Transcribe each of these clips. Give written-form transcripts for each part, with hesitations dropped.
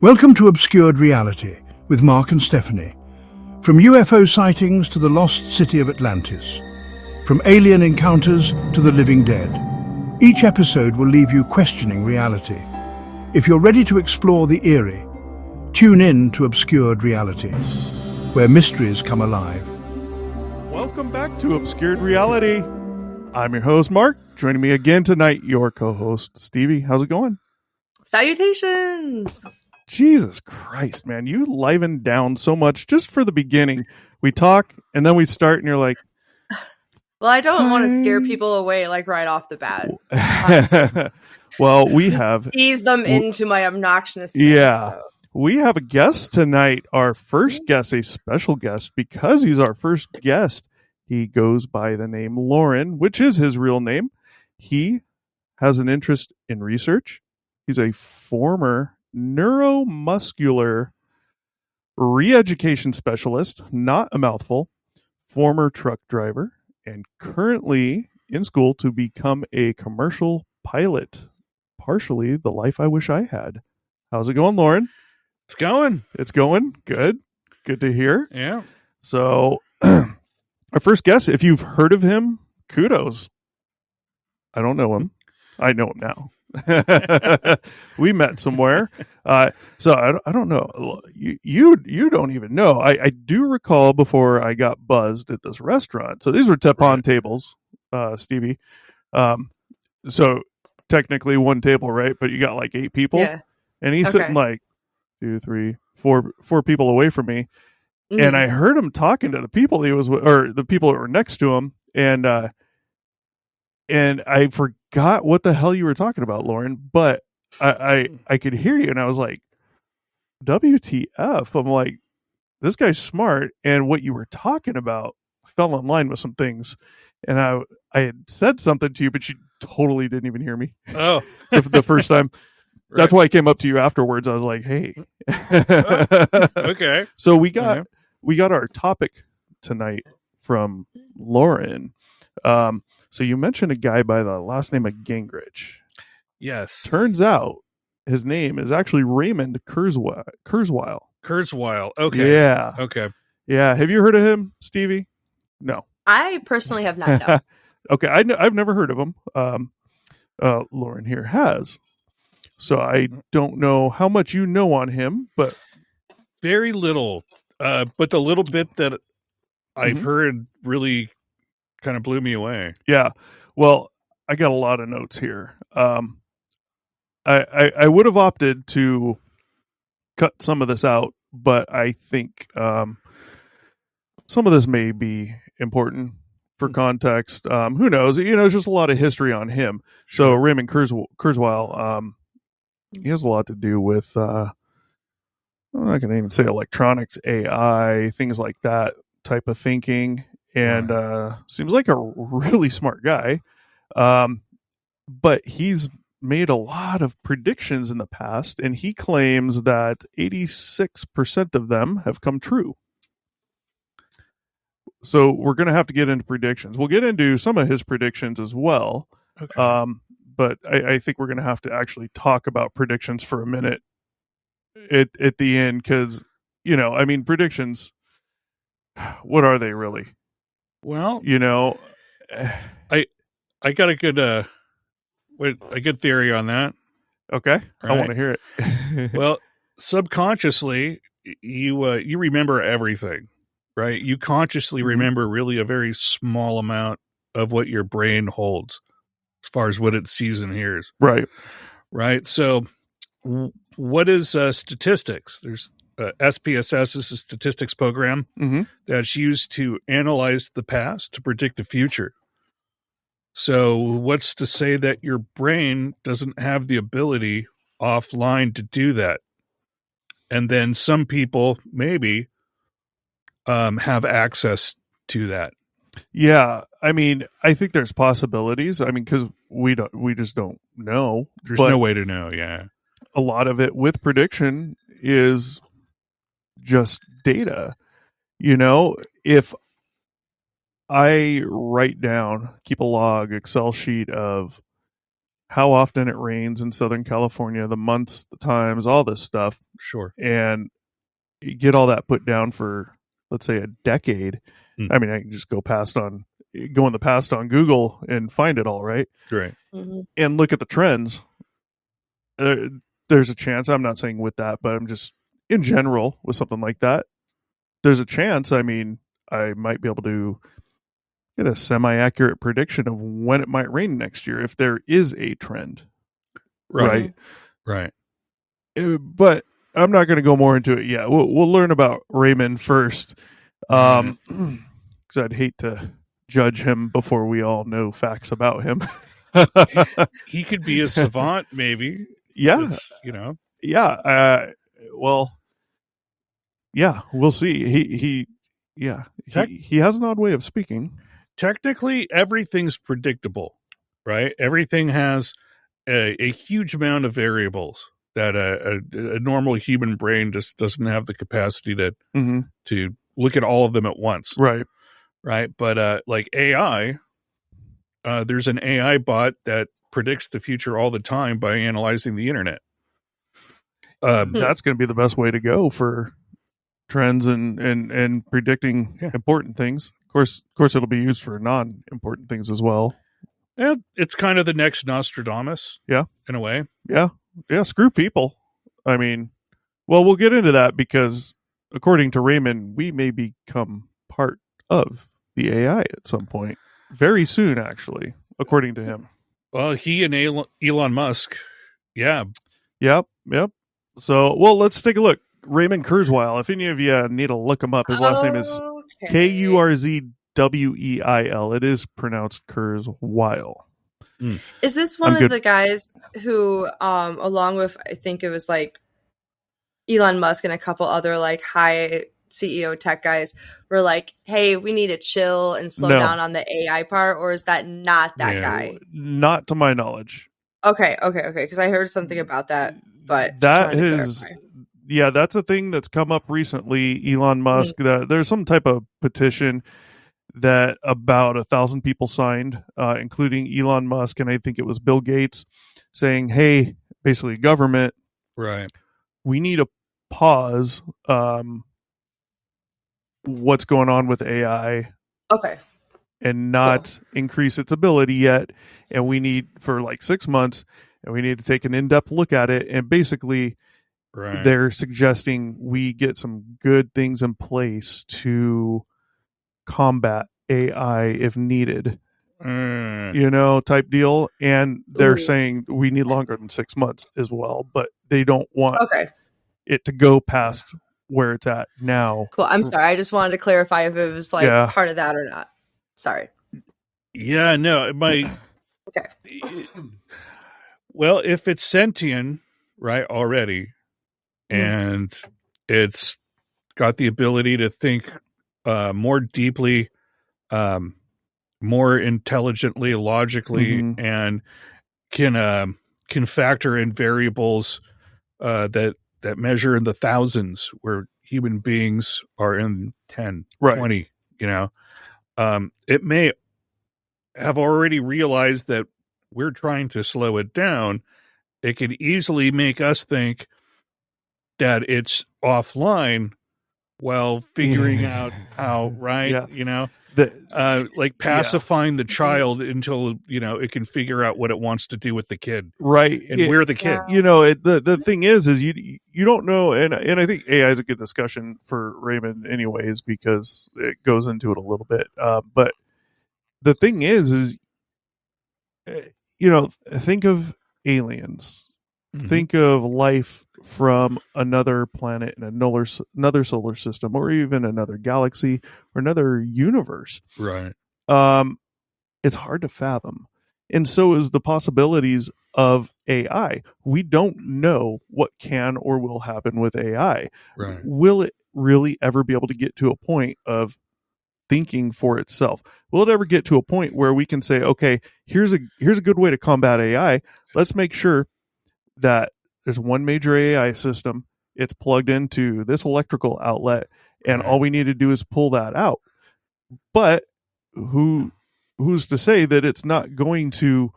Welcome to Obscured Reality with Mark and Stephanie. From UFO sightings to the lost city of Atlantis, from alien encounters to the living dead, each episode will leave you questioning reality. If you're ready to explore the eerie, tune in to Obscured Reality, where mysteries come alive. Welcome back to Obscured Reality. I'm your host, Mark. Joining me again tonight, your co-host, Stevie. How's it going? Salutations! Jesus Christ, man. You liven down so much just for the beginning. We talk, and then we start, and you're like... Well, I don't want to scare people away, like, right off the bat. Well, we have... Ease them into my obnoxiousness. Yeah. So. We have a guest tonight. Our first guest, a special guest, because he's our first guest. He goes by the name Loren, which is his real name. He has an interest in research. He's a former neuromuscular re-education specialist, not a mouthful, former truck driver, and currently in school to become a commercial pilot. Partially the life I wish I had. How's it going, Loren? It's going. It's going. Good. Good to hear. Yeah. So, our first guess, if you've heard of him, kudos. I don't know him. I know him now. We met somewhere. So I don't know. You don't even know. I do recall before I got buzzed at this restaurant. So these were tap-on tables, Stevie. So technically one table, right? But you got like 8 people. Yeah. And he's sitting like 2, 3, 4 people away from me. Mm-hmm. And I heard him talking to the people he was with, or the people that were next to him. And I forgot what the hell you were talking about, Loren, but I could hear you, and I was like, WTF? I'm like, this guy's smart, and what you were talking about fell in line with some things. And I had said something to you, but you totally didn't even hear me. Oh. the first time. Right. That's why I came up to you afterwards. I was like, hey. Okay. So we got our topic tonight from Loren. So you mentioned a guy by the last name of Gingrich. Yes. Turns out his name is actually Raymond Kurzweil. Kurzweil. Okay. Yeah. Okay. Yeah. Have you heard of him, Stevie? No. I personally have not. No. Okay. I've never heard of him. Loren here has. So I don't know how much you know on him, but very little. But the little bit that I've heard really kind of blew me away. Yeah. Well, I got a lot of notes here. I would have opted to cut some of this out, but I think some of this may be important for context. Who knows? It's just a lot of history on him. Sure. So Raymond Kurzweil, he has a lot to do with, I'm not going to even say electronics, AI, things like that type of thinking. And seems like a really smart guy. But he's made a lot of predictions in the past, and he claims that 86% of them have come true. So we're going to have to get into predictions. We'll get into some of his predictions as well. Okay. But I think we're going to have to actually talk about predictions for a minute at the end, because, predictions, what are they really? Well, I got a good theory on that. Okay, right. I want to hear it. Well, subconsciously, you remember everything, right? You consciously remember really a very small amount of what your brain holds, as far as what it sees and hears. Right. Right. So, what is statistics? There's SPSS is a statistics program that's used to analyze the past to predict the future. So what's to say that your brain doesn't have the ability offline to do that? And then some people maybe have access to that. Yeah. I think there's possibilities. Because we just don't know. There's no way to know. Yeah. A lot of it with prediction is just data. If I keep a log Excel sheet of how often it rains in Southern California, the months, the times, all this stuff. Sure. And you get all that put down for, let's say, a decade. Mm. I mean, I can just go in the past on Google and find it all, right? Right. Mm-hmm. And look at the trends. There's a chance, I'm not saying with that, but I'm just in general with something like that, there's a chance, I mean, I might be able to get a semi-accurate prediction of when it might rain next year if there is a trend. Right. But I'm not going to go more into it yet. We'll learn about Raymond first, because I'd hate to judge him before we all know facts about him. He could be a savant, maybe. Yeah. It's, you know. Yeah. Well, yeah, we'll see. He has an odd way of speaking. Technically, everything's predictable, right? Everything has a huge amount of variables that a normal human brain just doesn't have the capacity to look at all of them at once. Right. But like AI, there's an AI bot that predicts the future all the time by analyzing the internet. That's going to be the best way to go for trends and predicting important things. Of course, it'll be used for non-important things as well. Yeah, it's kind of the next Nostradamus. Yeah, in a way. Yeah. Screw people. I mean, well, we'll get into that because according to Raymond, we may become part of the AI at some point very soon. Actually, according to him. Well, he and Elon Musk. Yeah. Yep. So, well, let's take a look. Raymond Kurzweil. If any of you need to look him up, his last name is Kurzweil. It is pronounced Kurzweil. Is this one of the guys who, along with, I think it was like Elon Musk and a couple other like high CEO tech guys were like, hey, we need to chill and slow down on the AI part? Or is that not that guy? Not to my knowledge. Okay. Because I heard something about that, but that is... Yeah, that's a thing that's come up recently. Elon Musk, there's some type of petition that about 1,000 people signed, including Elon Musk, and I think it was Bill Gates, saying, hey, basically government, right? We need to pause what's going on with AI. Okay. And not increase its ability yet. And we need, for like 6 months, and we need to take an in-depth look at it. And basically... Right. They're suggesting we get some good things in place to combat AI if needed, type deal. And they're saying we need longer than 6 months as well, but they don't want it to go past where it's at now. Cool. I'm sorry. I just wanted to clarify if it was like part of that or not. Sorry. Yeah, no, it might. Okay. Well, if it's sentient, right, already, and it's got the ability to think more deeply, more intelligently, logically, and can factor in variables that measure in the thousands, where human beings are in 10, 20. It may have already realized that we're trying to slow it down. It could easily make us think that it's offline while figuring out how, like pacifying the child until, it can figure out what it wants to do with the kid. Right. And we're the kid. The thing is you don't know. And I think AI is a good discussion for Raymond anyways, because it goes into it a little bit. But the thing is, think of aliens. Think of life from another planet in another solar system, or even another galaxy or another universe. Right. It's hard to fathom. And so is the possibilities of AI. We don't know what can or will happen with AI. Right. Will it really ever be able to get to a point of thinking for itself? Will it ever get to a point where we can say, okay, here's a good way to combat AI. Let's make sure that there's one major AI system. It's plugged into this electrical outlet, and all we need to do is pull that out. But who's to say that it's not going to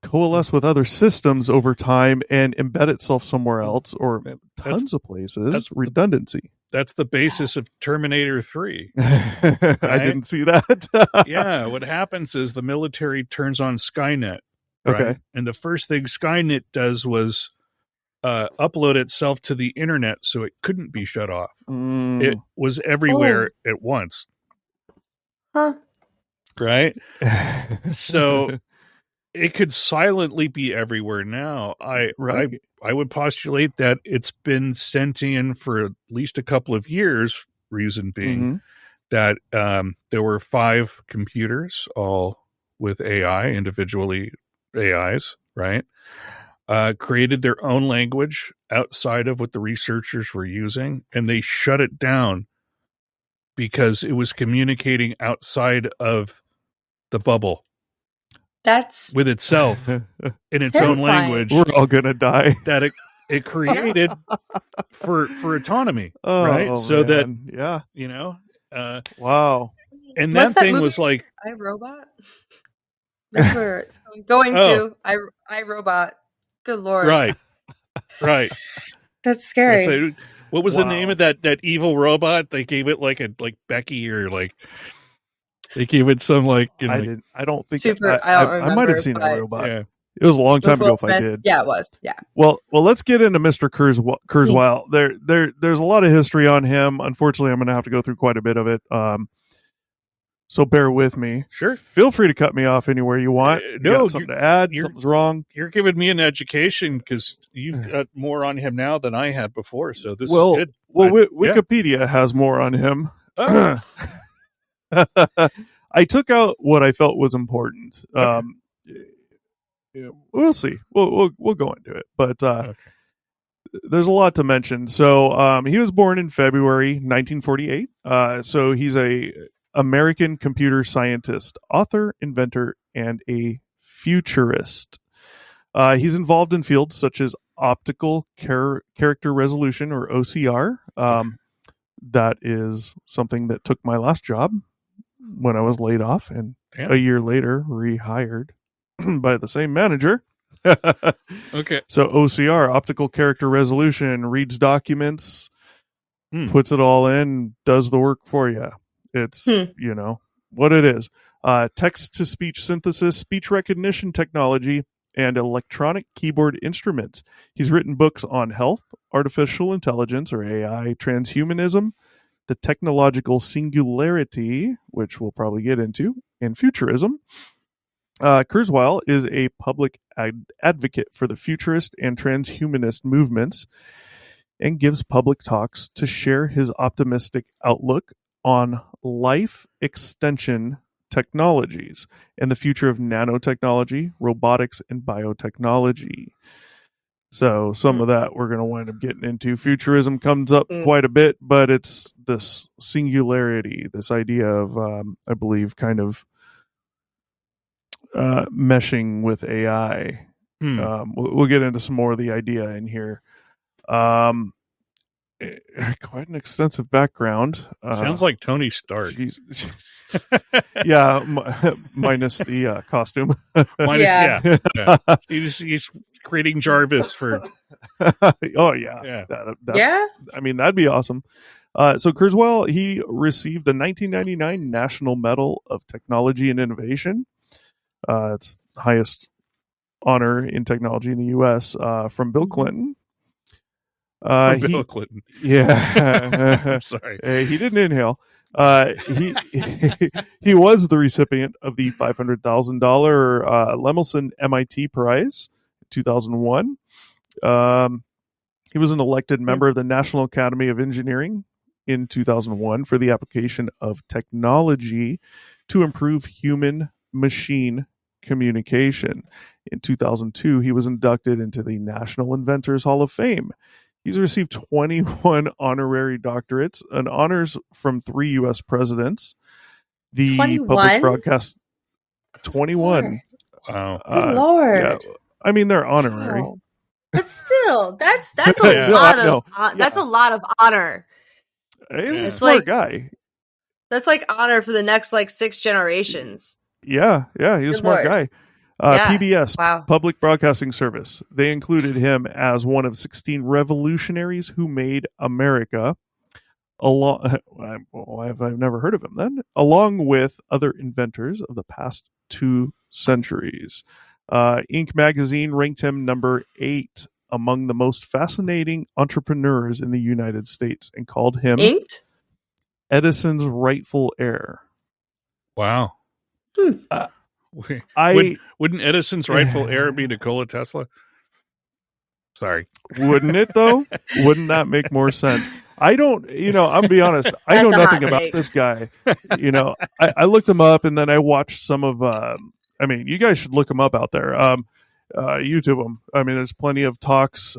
coalesce with other systems over time and embed itself somewhere else or tons of places. That's redundancy. That's the basis of Terminator 3. Right? I didn't see that. Yeah, what happens is the military turns on Skynet. Right? Okay. And the first thing Skynet does was upload itself to the internet so it couldn't be shut off. It was everywhere at once. Huh. Right? So it could silently be everywhere now. I would postulate that it's been sentient for at least a couple of years, reason being that there were 5 computers, all with AI, individually AIs, right? Created their own language outside of what the researchers were using, and they shut it down because it was communicating outside of the bubble. That's with itself in its terrifying. own language. We're all gonna die. That it created for autonomy, right? So man. that you know, wow. And What's that that thing movie? was like iRobot. That's where it's going to. iRobot. Good Lord. Right. That's scary. What was the name of that evil robot? They gave it like Becky or like they gave it some like I don't think super. I might have seen a robot. Yeah. It was a long time ago if I did. Yeah, it was. Yeah. Well, let's get into Mr. Kurzweil. There's a lot of history on him. Unfortunately, I'm going to have to go through quite a bit of it. So bear with me. Sure. Feel free to cut me off anywhere you want. No, you got something to add. Something's wrong. You're giving me an education because you've got more on him now than I had before. So this is good. Well, Wikipedia has more on him. Oh. I took out what I felt was important. Okay. We'll see. We'll go into it, but there's a lot to mention. So he was born in February 1948. So he's a American computer scientist, author, inventor, and a futurist. He's involved in fields such as optical character resolution, or OCR. That is something that took my last job when I was laid off, and a year later rehired by the same manager. Okay. So OCR, optical character resolution, reads documents, puts it all in, does the work for you. It's, what it is. Text-to-speech synthesis, speech recognition technology, and electronic keyboard instruments. He's written books on health, artificial intelligence, or AI, transhumanism, the technological singularity, which we'll probably get into, and futurism. Kurzweil is a public advocate for the futurist and transhumanist movements and gives public talks to share his optimistic outlook on life extension technologies and the future of nanotechnology, robotics, and biotechnology. So some of that we're going to wind up getting into. Futurism comes up quite a bit, but it's this singularity, this idea of, I believe, kind of meshing with AI. We'll get into some more of the idea in here. Quite an extensive background. Sounds like Tony Stark. Yeah, minus the costume. Yeah. He's creating Jarvis for. Oh yeah, yeah. I mean, that'd be awesome. So Kurzweil, he received the 1999 National Medal of Technology and Innovation. It's the highest honor in technology in the U.S. From Bill Clinton. Bill Clinton. Yeah. I'm sorry. He didn't inhale. He was the recipient of the $500,000 Lemelson MIT Prize in 2001. He was an elected member of the National Academy of Engineering in 2001 for the application of technology to improve human-machine communication. In 2002, he was inducted into the National Inventors Hall of Fame. He's received 21 honorary doctorates and honors from 3 U.S. presidents. The 21? public broadcast 21. Wow. Good Lord. Yeah. I mean, they're honorary. Wow. But still, that's a lot of that's a lot of honor. He's a smart guy. That's like honor for the next 6 generations. Yeah, he's a smart guy. PBS, Wow. Public Broadcasting Service. They included him as one of 16 revolutionaries who made America. I've never heard of him then. Along with other inventors of the past 2 centuries. Inc. magazine ranked him number 8 among the most fascinating entrepreneurs in the United States and called him Inked? Edison's rightful heir. Wow. Wouldn't Edison's rightful heir be Nikola Tesla? Sorry. Wouldn't it, though? Wouldn't that make more sense? I don't, I'll be honest. I know nothing about this guy. I looked him up and then I watched some of, you guys should look him up out there. YouTube him. There's plenty of talks,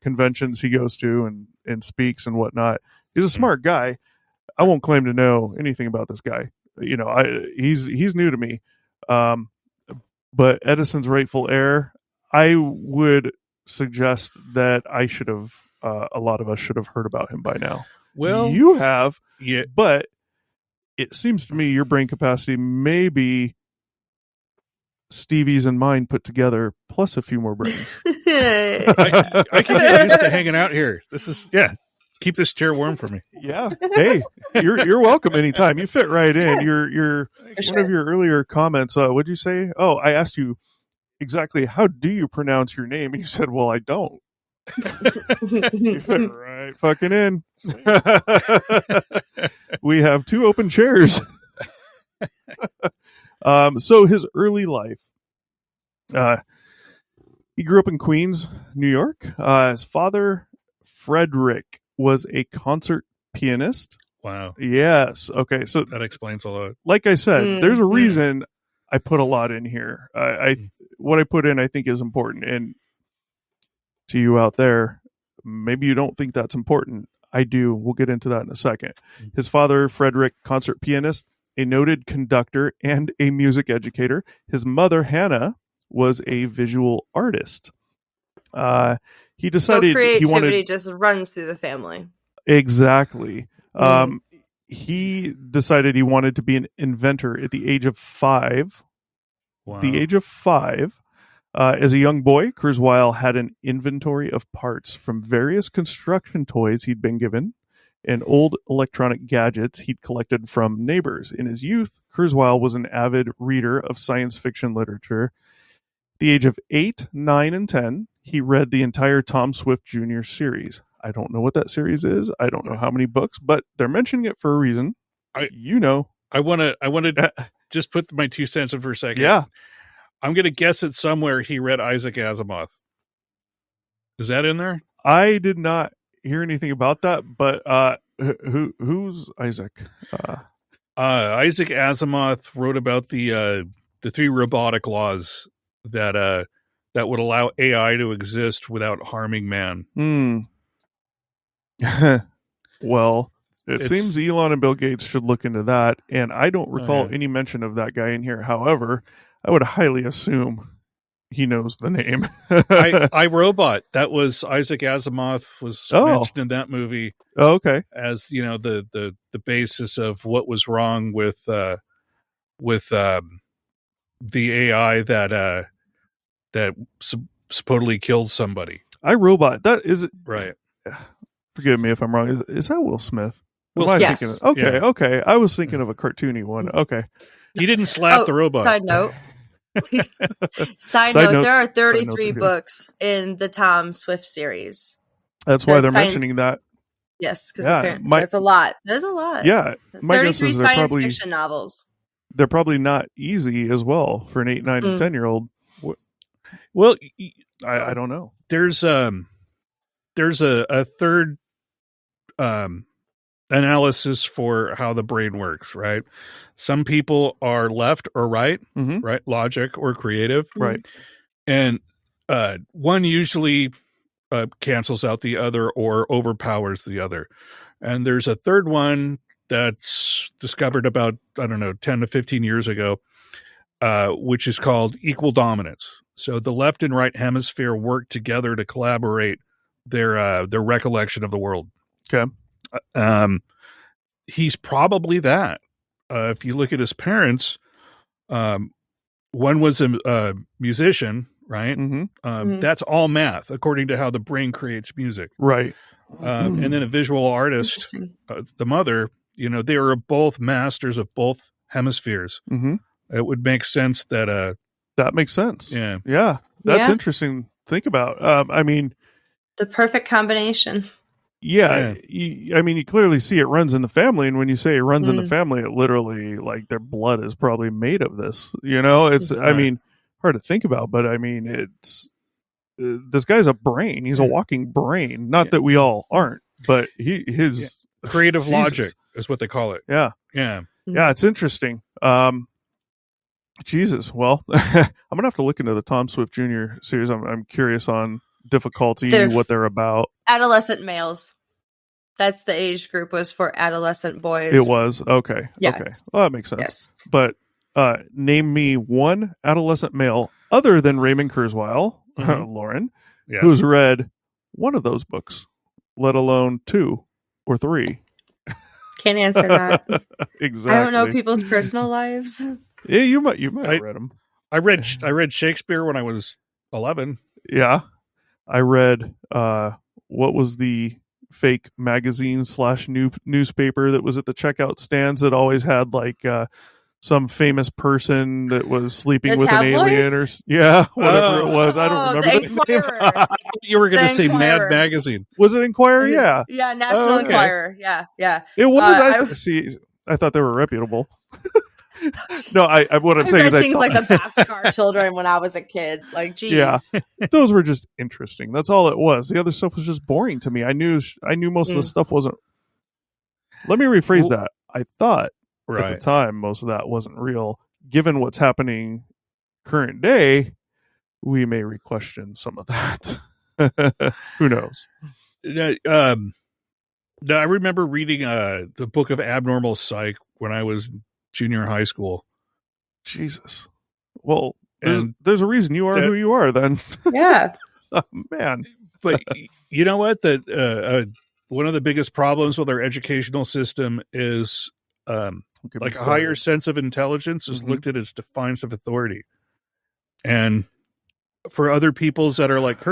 conventions he goes to and speaks and whatnot. He's a smart guy. I won't claim to know anything about this guy. He's new to me. But Edison's rightful heir, I would suggest that a lot of us should have heard about him by now. Well, you have, yeah, but it seems to me your brain capacity may Stevie's and mine put together, plus a few more brains. I can get used to hanging out here. Keep this chair warm for me. Yeah. Hey, you're welcome anytime. You fit right in. You're one of your earlier comments. What'd you say? Oh, I asked you exactly how do you pronounce your name, and you said, "Well, I don't." You fit right fucking in. We have 2 open chairs. So his early life, he grew up in Queens, New York. His father, Frederick, was a concert pianist. Wow. Yes. Okay. So that explains a lot. Like I said, there's a reason I put a lot in here. What I put in, I think, is important. And to you out there, maybe you don't think that's important. I do. We'll get into that in a second. His father, Frederick, concert pianist, a noted conductor, and a music educator. His mother, Hannah, was a visual artist. He decided creativity just runs through the family. Exactly. He decided he wanted to be an inventor at the age of 5. Wow. The age of 5. As a young boy, Kurzweil had an inventory of parts from various construction toys he'd been given and old electronic gadgets he'd collected from neighbors. In his youth, Kurzweil was an avid reader of science fiction literature. At the age of 8, 9, and 10, he read the entire Tom Swift Jr. series. I don't know what that series is. I don't know how many books, but they're mentioning it for a reason. I want to just put my 2 cents in for a second. Yeah. I'm going to guess that somewhere he read Isaac Asimov. Is that in there? I did not hear anything about that, but who's Isaac? Isaac Asimov wrote about the 3 robotic laws that would allow AI to exist without harming man. Well, it seems Elon and Bill Gates should look into that, and I don't recall any mention of that guy in here. However, I would highly assume he knows the name. I Robot. That was Isaac Asimov was mentioned in that movie. Oh, okay. As the basis of what was wrong with the AI that supposedly killed somebody. I Robot. That is right. Forgive me if I'm wrong. Is that Will Smith? Yes. Okay. I was thinking of a cartoony one. Okay. He didn't slap the robot. Side note. Side note, there are 33 books in the Tom Swift series. That's why they're mentioning that. Yes, because that's a lot. There's a lot. Yeah. My 33 guess is science fiction novels. They're probably not easy as well for an 8, 9, and 10-year-old. Well, I don't know. There's a third analysis for how the brain works, right? Some people are left or right, right? Logic or creative. Right. And one usually cancels out the other or overpowers the other. And there's a third one that's discovered about, 10 to 15 years ago, which is called equal dominance. So the left and right hemisphere work together to collaborate their recollection of the world. Okay. He's probably that. If you look at his parents, one was a musician, right? Mm-hmm. That's all math, according to how the brain creates music. Right. And then a visual artist, the mother, they were both masters of both hemispheres. Mm-hmm. It would make sense that that makes sense. Yeah. That's interesting to think about. I mean, the perfect combination. Yeah. You clearly see it runs in the family, and when you say it runs in the family, it literally, like, their blood is probably made of this. It's Right. I mean, hard to think about, but I mean, it's this guy's a brain. He's a walking brain. Not that we all aren't, but his creative Jesus. logic is what they call it. Yeah. It's interesting. Jesus. Well, I'm gonna have to look into the Tom Swift Jr. series. I'm curious on difficulty, what they're about. Adolescent males. That's the age group, was for adolescent boys. It was. Okay. Yes. Okay. Well, that makes sense. Yes. But name me one adolescent male other than Raymond Kurzweil, Loren, who's read one of those books, let alone 2 or 3. Can't answer that. Exactly. I don't know people's personal lives. Yeah, you might have read them. I read Shakespeare when I was 11. Yeah. I read what was the fake magazine / newspaper that was at the checkout stands that always had like some famous person that was sleeping with an alien or whatever it was. I don't remember the name. You were going to say Mad Magazine. Was it Inquirer? Yeah. Yeah, National Enquirer. Yeah. It was. I thought they were reputable. No, what I'm saying is things like the Boxcar Children when I was a kid. Like, geez. Yeah, those were just interesting. That's all it was. The other stuff was just boring to me. I knew most of the stuff wasn't. Let me rephrase that. I thought at the time most of that wasn't real. Given what's happening current day, we may re-question some of that. Who knows? I remember reading the book of Abnormal Psych when I was junior high school. Jesus. Well, there's a reason you are who you are then. Yeah. Oh, man. But you know what? That one of the biggest problems with our educational system is like a higher sense of intelligence is looked at as defiance of authority. And for other peoples that are like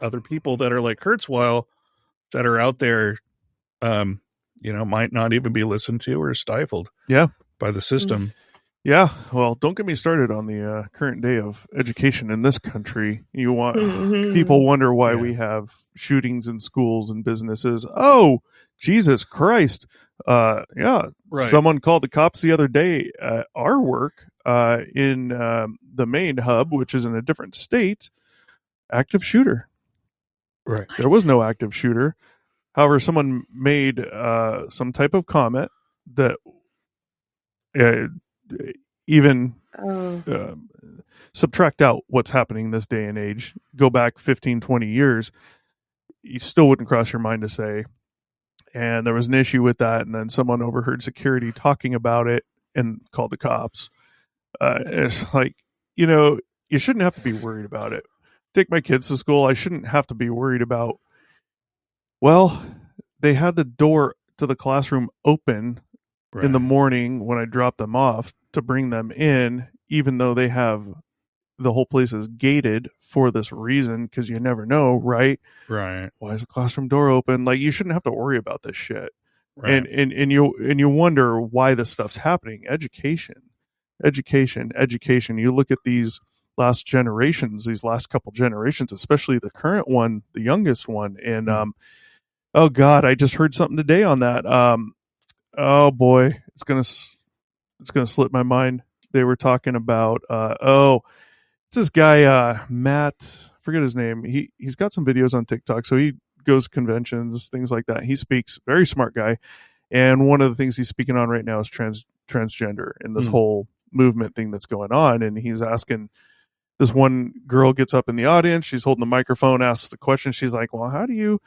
other people that are like Kurzweil that are out there, might not even be listened to or stifled. Yeah. By the system. Yeah, well, don't get me started on the current day of education in this country. People wonder why we have shootings in schools and businesses. Oh, Jesus Christ. Someone called the cops the other day at our work in the main hub, which is in a different state. Active shooter. Right. There was no active shooter. However, someone made some type of comment that even subtract out what's happening this day and age, go back 15, 20 years, you still wouldn't cross your mind to say. And there was an issue with that, and then someone overheard security talking about it and called the cops. It's like, you shouldn't have to be worried about it. Take my kids to school, I shouldn't have to be worried about, well, they had the door to the classroom open in the morning when I drop them off to bring them in, even though they have the whole place is gated for this reason, because you never know, right? Right. Why is the classroom door open? Like, you shouldn't have to worry about this shit. Right. And you wonder why this stuff's happening. Education. You look at these last couple generations, especially the current one, the youngest one, and oh God, I just heard something today on that. Oh boy, it's gonna slip my mind. They were talking about it's this guy Matt, forget his name. He's got some videos on TikTok, so he goes to conventions, things like that. He speaks, very smart guy, and one of the things he's speaking on right now is transgender and this whole movement thing that's going on. And he's asking, this one girl gets up in the audience, she's holding the microphone, asks the question. She's like, "Well, how do you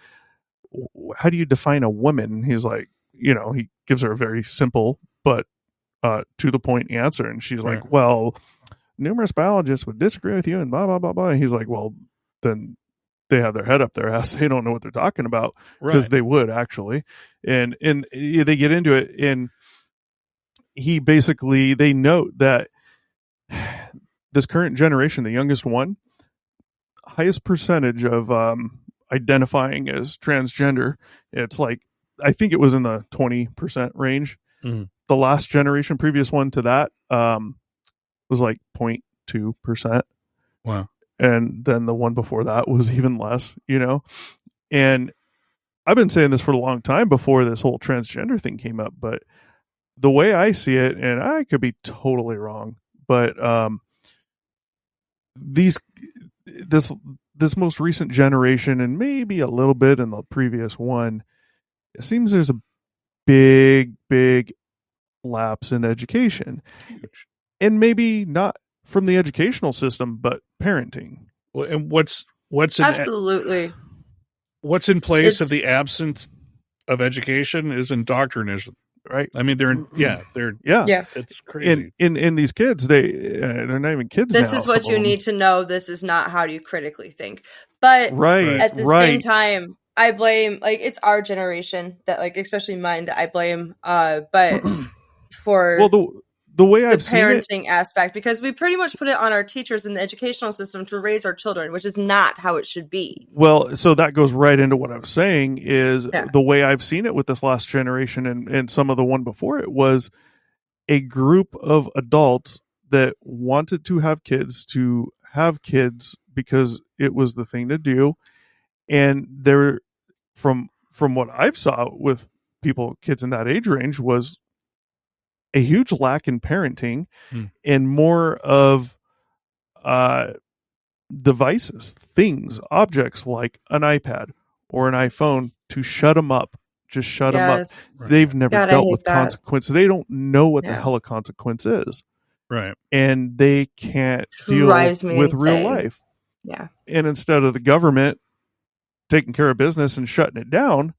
define a woman?" He's like, he gives her a very simple but to the point answer, and she's like, "Well, numerous biologists would disagree with you," and blah blah blah blah. And he's like, "Well, then they have their head up their ass. They don't know what they're talking about," because they would actually. And they get into it, and they note that this current generation, the youngest one, highest percentage of identifying as transgender. It's like, I think it was in the 20% range. Mm. The last generation, previous one to that, was like 0.2%. Wow. And then the one before that was even less, you know? And I've been saying this for a long time before this whole transgender thing came up, but the way I see it, and I could be totally wrong, but this most recent generation, and maybe a little bit in the previous one, it seems there's a big lapse in education. Huge. And maybe not from the educational system, but parenting. Well, and what's absolutely what's in place of the absence of education is indoctrination, right? I mean, they're it's crazy. In these kids, they're not even kids. This now, is what you need to know. This is not how you critically think. But at the same time, I blame, like, it's our generation that, like, especially mine, that I blame, but for the way I've seen it, parenting aspect, because we pretty much put it on our teachers in the educational system to raise our children, which is not how it should be. Well, so that goes right into what I was saying is the way I've seen it with this last generation and some of the one before it was a group of adults that wanted to have kids because it was the thing to do. And there, from what I've saw with kids in that age range, was a huge lack in parenting and more of devices, things, objects like an iPad or an iPhone to shut them up. Just shut them up. Right. They've never dealt with consequences. They don't know what the hell a consequence is. Right. And they can't deal with real life. Yeah. And instead of the government taking care of business and shutting it down,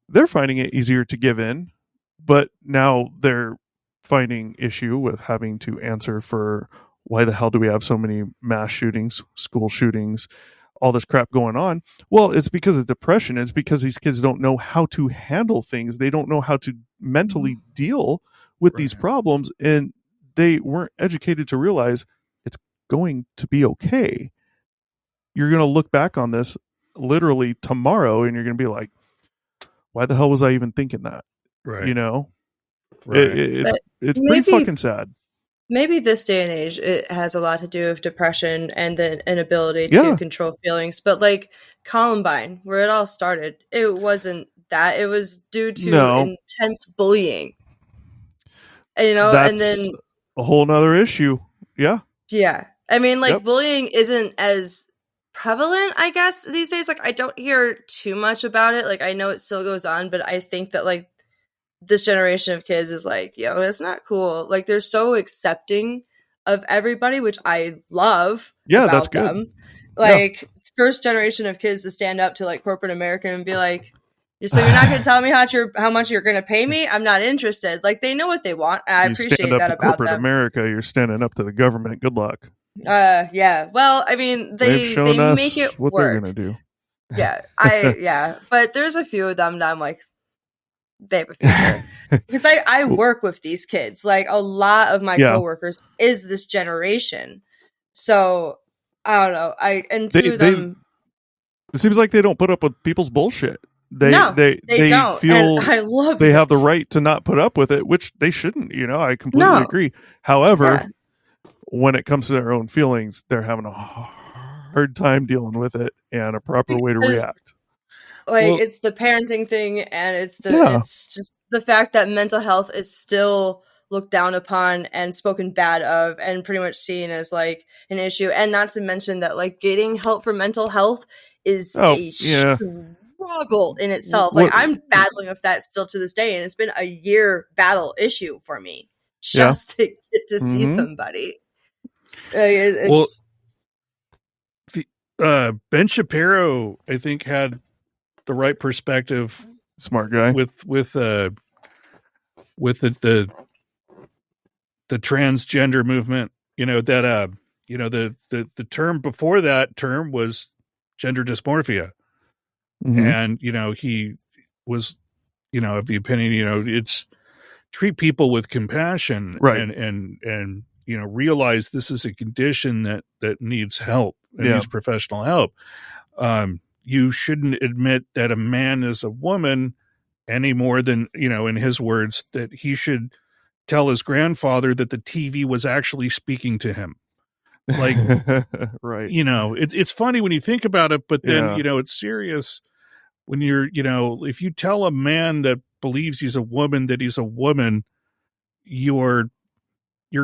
they're finding it easier to give in. But now they're finding issue with having to answer for why the hell do we have so many mass shootings, school shootings, all this crap going on? Well, it's because of depression. It's because these kids don't know how to handle things. They don't know how to mentally deal with these problems. And they weren't educated to realize it's going to be okay. You're going to look back on this literally tomorrow and you're going to be like, why the hell was I even thinking that? Right. You know, right. It's pretty fucking sad. Maybe this day and age, it has a lot to do with depression and the inability to control feelings. But like Columbine, where it all started, it wasn't that. It was due to intense bullying. And, you know, that's and then a whole nother issue. Yeah. Yeah. I mean, like, bullying isn't as prevalent, I guess, these days. Like, I don't hear too much about it. Like, I know it still goes on, but I think that, like, this generation of kids is like, yo, it's not cool. Like, they're so accepting of everybody, which I love. Yeah, about that's good. Them. Like, first generation of kids to stand up to, like, corporate America and be like, so you're not going to tell me how much you're going to pay me? I'm not interested. Like, they know what they want. And I appreciate that about corporate them. America, you're standing up to the government. Good luck. Yeah. Well, I mean, they make it what work. they're going to do. Yeah. But there's a few of them that I'm like, they have a future. Because I work with these kids. Like, a lot of my coworkers is this generation. So I don't know. It seems like they don't put up with people's bullshit. They don't. Feel and I love they have the right to not put up with it, which they shouldn't. You know, I completely agree. However, when it comes to their own feelings, they're having a hard time dealing with it and a proper way to react. Like, it's the parenting thing, and it's just the fact that mental health is still looked down upon and spoken bad of and pretty much seen as like an issue. And not to mention that, like, getting help for mental health is a struggle in itself. Like, I'm battling with that still to this day, and it's been a year battle issue for me just to get to see somebody. Ben Shapiro, I think, had the right perspective. Smart guy with the transgender movement. You know that the term before that term was gender dysmorphia, and he was of the opinion it's treat people with compassion, right, and realize this is a condition that needs help and needs professional help. You shouldn't admit that a man is a woman any more than, in his words, that he should tell his grandfather that the TV was actually speaking to him. Like, right. It's funny when you think about it, but then, it's serious when you're, if you tell a man that believes he's a woman that he's a woman, you're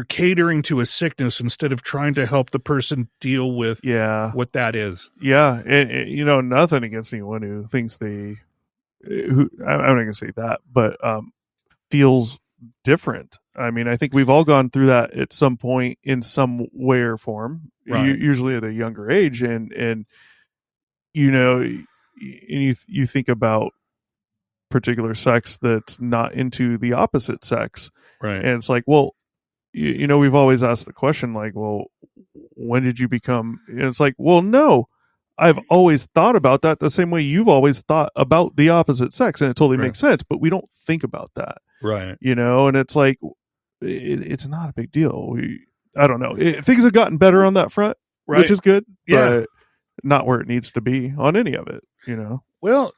catering to a sickness instead of trying to help the person deal with what that is. Yeah. And, nothing against anyone who thinks I'm not going to say that, but feels different. I mean, I think we've all gone through that at some point in some way or form, usually at a younger age. And you think about particular sex that's not into the opposite sex. Right. And it's like, well, we've always asked the question, like, well, when did you become, and it's like, well, no, I've always thought about that the same way you've always thought about the opposite sex. And it totally makes sense, but we don't think about that. Right. And it's like, it's not a big deal. I don't know. Things have gotten better on that front, which is good, but not where it needs to be on any of it, Well,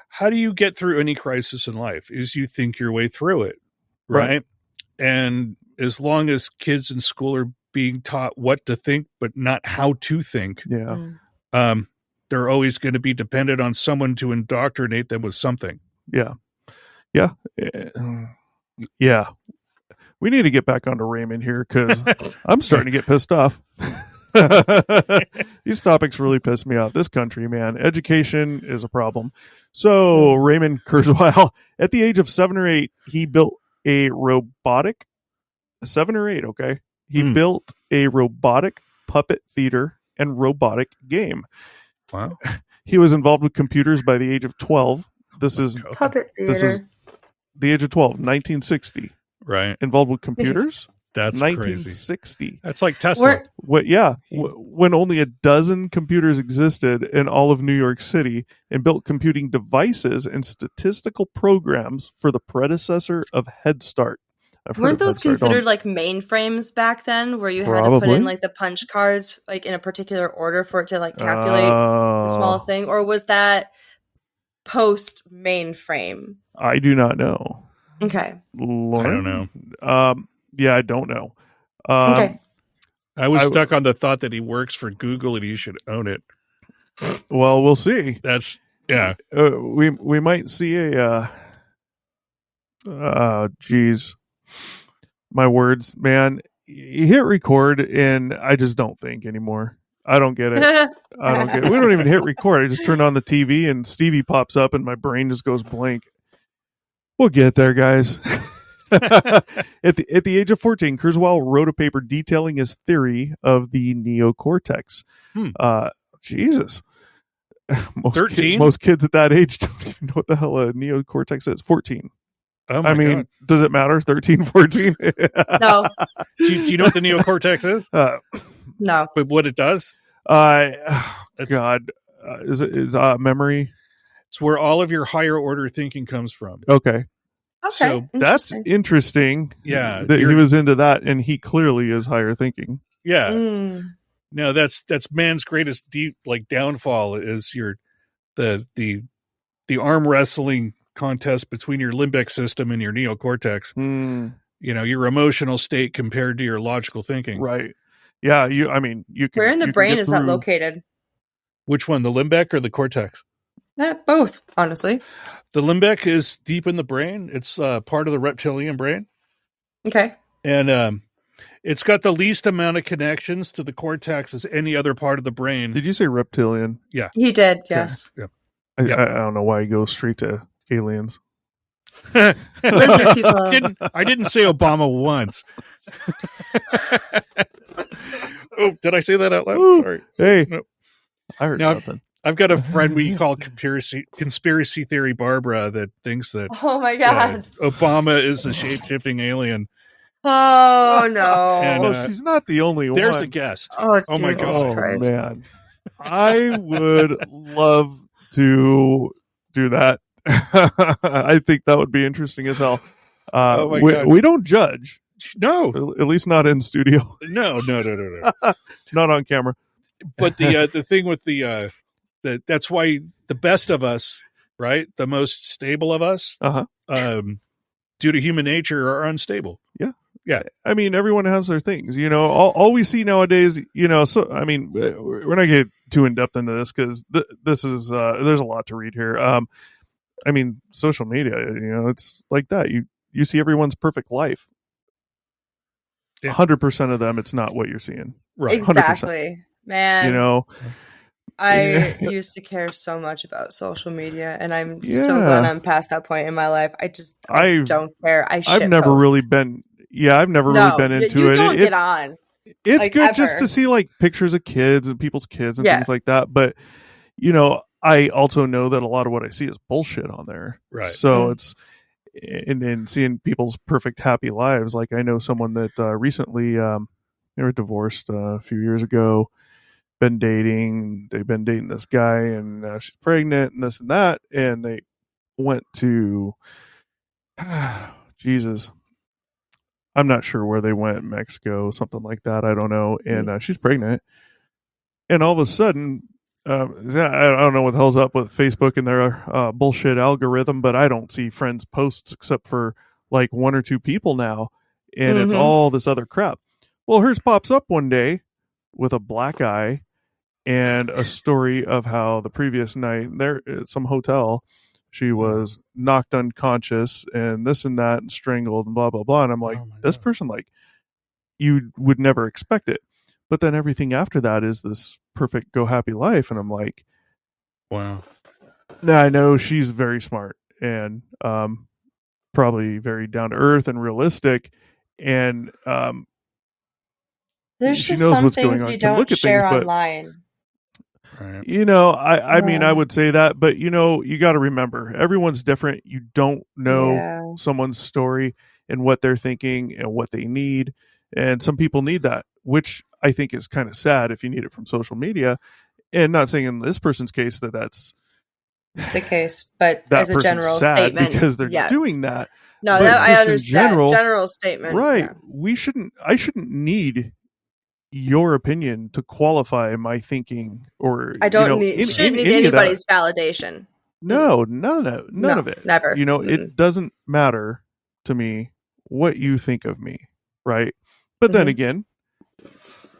how do you get through any crisis in life is you think your way through it. Right. And as long as kids in school are being taught what to think, but not how to think, they're always going to be dependent on someone to indoctrinate them with something. Yeah. We need to get back onto Raymond here because I'm starting to get pissed off. These topics really piss me off. This country, man. Education is a problem. So Raymond Kurzweil, at the age of 7 or 8, he built a robotic 7 or 8. Okay. He built a robotic puppet theater and robotic game. Wow. He was involved with computers by the age of 12. This is puppet theater. This is the age of 12, 1960. Right. Involved with computers. That's 1960. Crazy. That's like Tesla. When only a dozen computers existed in all of New York City, and built computing devices and statistical programs for the predecessor of Head Start. Weren't those considered like mainframes back then, where you had to put in like the punch cards like in a particular order for it to like calculate the smallest thing, or was that post mainframe? I do not know. Okay. Loren? I don't know. Yeah, I don't know. Okay. I was stuck on the thought that he works for Google and he should own it. Well, we'll see. That's we might see a. Geez, my words, man. You hit record, and I just don't think anymore. I don't get it. I don't get it. We don't even hit record. I just turn on the TV, and Stevie pops up, and my brain just goes blank. We'll get there, guys. At the age of 14, Kurzweil wrote a paper detailing his theory of the neocortex. Jesus. Most kids at that age don't even know what the hell a neocortex is. 14. Oh my God. Does it matter? 13, 14? No. Do you know what the neocortex is? No. But what it does? God. Is memory? It's where all of your higher order thinking comes from. Okay. So that's interesting. Yeah. That he was into that, and he clearly is higher thinking. Yeah. No, that's man's greatest downfall is the arm wrestling contest between your limbic system and your neocortex. Your emotional state compared to your logical thinking. Right. Yeah, you can, where in the brain is that located? Which one, the limbic or the cortex? Both, honestly. The limbic is deep in the brain. It's part of the reptilian brain. Okay. And it's got the least amount of connections to the cortex as any other part of the brain. Did you say reptilian? Yeah. He did, yes. Yeah. I don't know why he goes straight to aliens. Lizard people. I didn't say Obama once. Oh, did I say that out loud? Ooh, sorry. Hey, no. I heard nothing. I've got a friend we call conspiracy theory Barbara that thinks that oh my God, Obama is a shape-shifting alien. Oh no! And, she's not the only one. There's a guest. Oh my God! Christ. Oh man, I would love to do that. I think that would be interesting as hell. Oh my God. We don't judge. No, At least not in studio. no. Not on camera. But the thing with that's why the best of us, right, the most stable of us, due to human nature, are unstable. Yeah. I mean, everyone has their things, all we see nowadays, so, I mean, we're not getting too in depth into this because this is, there's a lot to read here. I mean, social media, it's like that. You see everyone's perfect life. 100% of them, it's not what you're seeing. Right. Exactly. 100%. Man. I Yeah. used to care so much about social media, and I'm so glad I'm past that point in my life. I don't care. I've never really been into you it. Don't get on. It's good just to see like pictures of kids and people's kids and things like that. But I also know that a lot of what I see is bullshit on there. Right. So it's and seeing people's perfect happy lives. Like I know someone that recently they were divorced a few years ago. They've been dating this guy, and she's pregnant and this and that, and they went to Jesus, I'm not sure where they went, Mexico, something like that, I don't know, and she's pregnant, and all of a sudden I don't know what the hell's up with Facebook and their bullshit algorithm, but I don't see friends posts except for like one or two people now, and it's all this other crap. Well, hers pops up one day with a black eye and a story of how the previous night there at some hotel she was knocked unconscious and this and that and strangled and blah blah blah, and I'm like, this person, like, you would never expect it, but then everything after that is this perfect go happy life, and I'm like, wow. Now I know she's very smart and probably very down to earth and realistic, and there's she just knows some what's going things on. you Can don't look at share things, but online. Right. I mean, I would say that, but you got to remember, everyone's different. You don't know someone's story and what they're thinking and what they need, and some people need that, which I think is kind of sad if you need it from social media. And not saying in this person's case that's the case, but that as a general sad statement, because they're doing that. No, but I understand. General statement, right? Yeah. I shouldn't need your opinion to qualify my thinking, or I don't shouldn't need anybody's validation. No, none of it. Never. It doesn't matter to me what you think of me, right? But then again,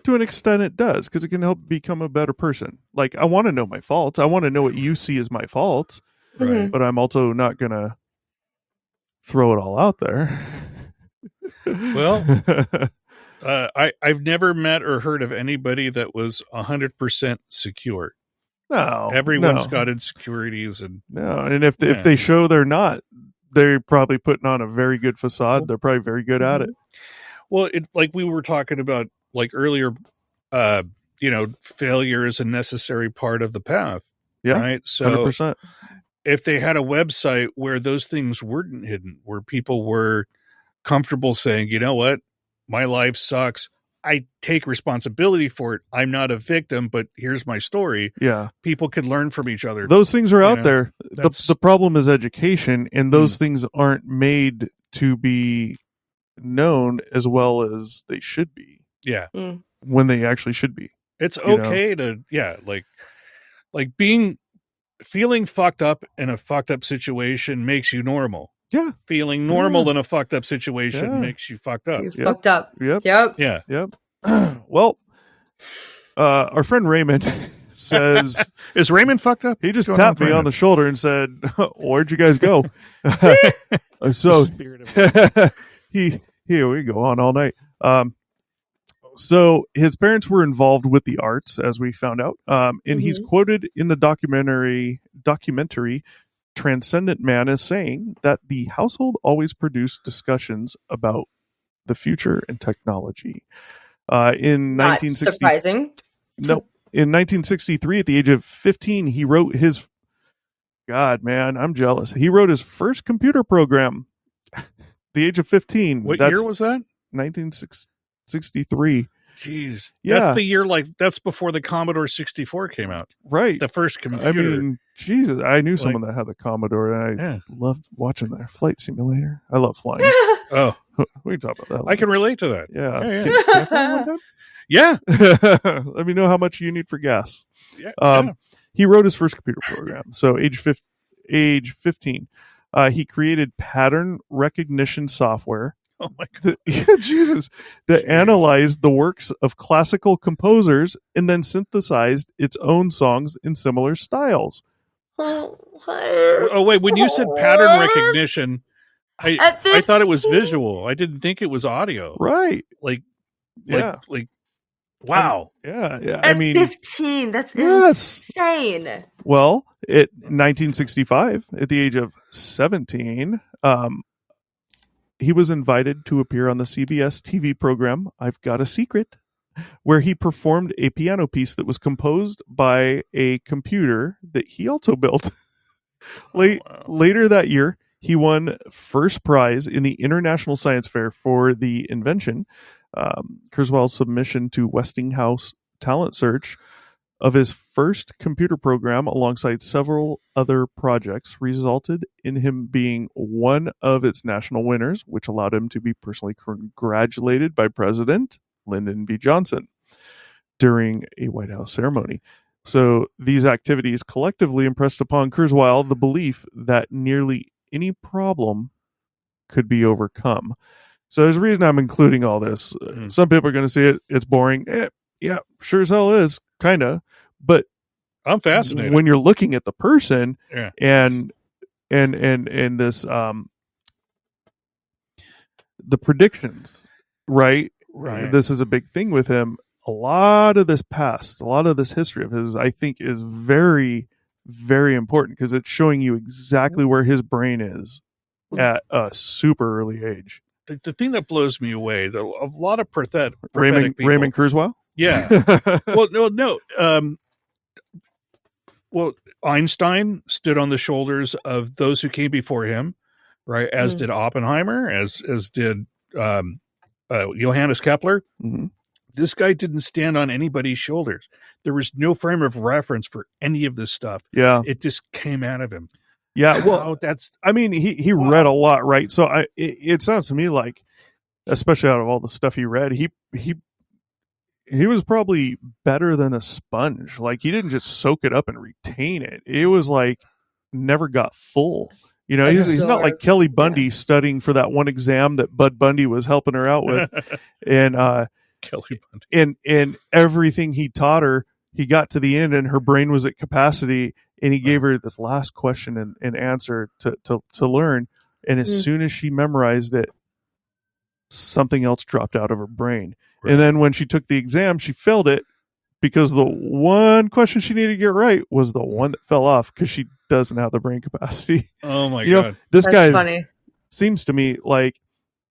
to an extent it does, because it can help become a better person. Like, I want to know my faults. I want to know what you see as my faults, right? But I'm also not gonna throw it all out there. Well, I've never met or heard of anybody that was 100% secure. No, everyone's got insecurities, and if they show they're not, they're probably putting on a very good facade. They're probably very good at it. Well, like we were talking about like earlier, failure is a necessary part of the path. Yeah, right. So 100%. If they had a website where those things weren't hidden, where people were comfortable saying, you know what, my life sucks, I take responsibility for it, I'm not a victim, but here's my story. Yeah. People could learn from each other. Those things are out there. The problem is education, and those things aren't made to be known as well as they should be. Yeah. When they actually should be. It's okay to, like feeling fucked up in a fucked up situation makes you normal. Yeah. Feeling normal in a fucked up situation makes you fucked up. You fucked up. Yep. Yeah. Yep. Well, our friend Raymond says... Is Raymond fucked up? He just tapped me on the shoulder and said, where'd you guys go? So here we go on all night. So his parents were involved with the arts, as we found out, and he's quoted in the documentary Transcendent Man as saying that the household always produced discussions about the future and technology. In 1960, surprising. No, in 1963, at the age of 15, he wrote his. God, man, I'm jealous. He wrote his first computer program. The age of 15. What year was that? 1963. Jeez. Yeah. That's the year, that's before the Commodore 64 came out. Right. The first computer. I mean, Jesus, I knew someone that had the Commodore, and I Yeah. loved watching their flight simulator. I love flying. Oh, We can talk about that. I can relate to that. Yeah. Yeah, Can I fly one time? Yeah. Let me know how much you need for gas. Yeah. He wrote his first computer program. So age 15, he created pattern recognition software. Oh my God. Jesus. That analyzed the works of classical composers and then synthesized its own songs in similar styles. Oh, wait. When you said pattern recognition, I thought it was visual. I didn't think it was audio. Right. Like, Yeah. wow. At 15, that's insane. Well, in 1965, at the age of 17, he was invited to appear on the CBS TV program I've Got a Secret, where he performed a piano piece that was composed by a computer that he also built. Later that year, he won first prize in the International Science Fair for the invention. Kurzweil's submission to Westinghouse Talent Search of his first computer program alongside several other projects resulted in him being one of its national winners, which allowed him to be personally congratulated by President Lyndon B. Johnson during a White House ceremony. So these activities collectively impressed upon Kurzweil the belief that nearly any problem could be overcome. So there's a reason I'm including all this. Some people are going to say it's boring. Yeah, sure as hell is, kind of. But I'm fascinated when you're looking at the person and this the predictions, right? This is a big thing with him. A lot of this past, a lot of this history of his, I think, is very, very important because it's showing you exactly where his brain is at a super early age. The thing that blows me away, a lot of prophetic Raymond Kurzweil? Yeah. Well, Einstein stood on the shoulders of those who came before him, right? As did Oppenheimer, as did Johannes Kepler. Mm-hmm. This guy didn't stand on anybody's shoulders. There was no frame of reference for any of this stuff. Yeah. It just came out of him. Yeah, well, he read a lot, right? So it sounds to me like, especially out of all the stuff he read, he was probably better than a sponge. Like, he didn't just soak it up and retain it. It was like never got full. You know, he's not like Kelly Bundy studying for that one exam that Bud Bundy was helping her out with, and Kelly Bundy, and everything he taught her, he got to the end and her brain was at capacity. And he gave her this last question and answer to learn. And as soon as she memorized it, something else dropped out of her brain. Right. And then when she took the exam, she failed it because the one question she needed to get right was the one that fell off because she doesn't have the brain capacity. Oh, my God. Know, this That's guy funny. Seems to me like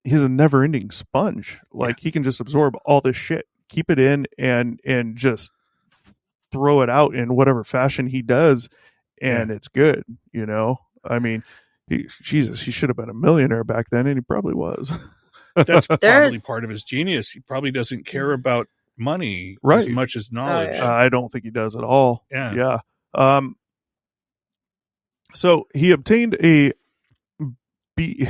he's a never-ending sponge. Like, he can just absorb all this shit, keep it in, and just throw it out in whatever fashion he does, and it's good, you know? I mean, he should have been a millionaire back then, and he probably was. That's probably part of his genius. He probably doesn't care about money as much as knowledge. I don't think he does at all. Yeah. So he obtained a B...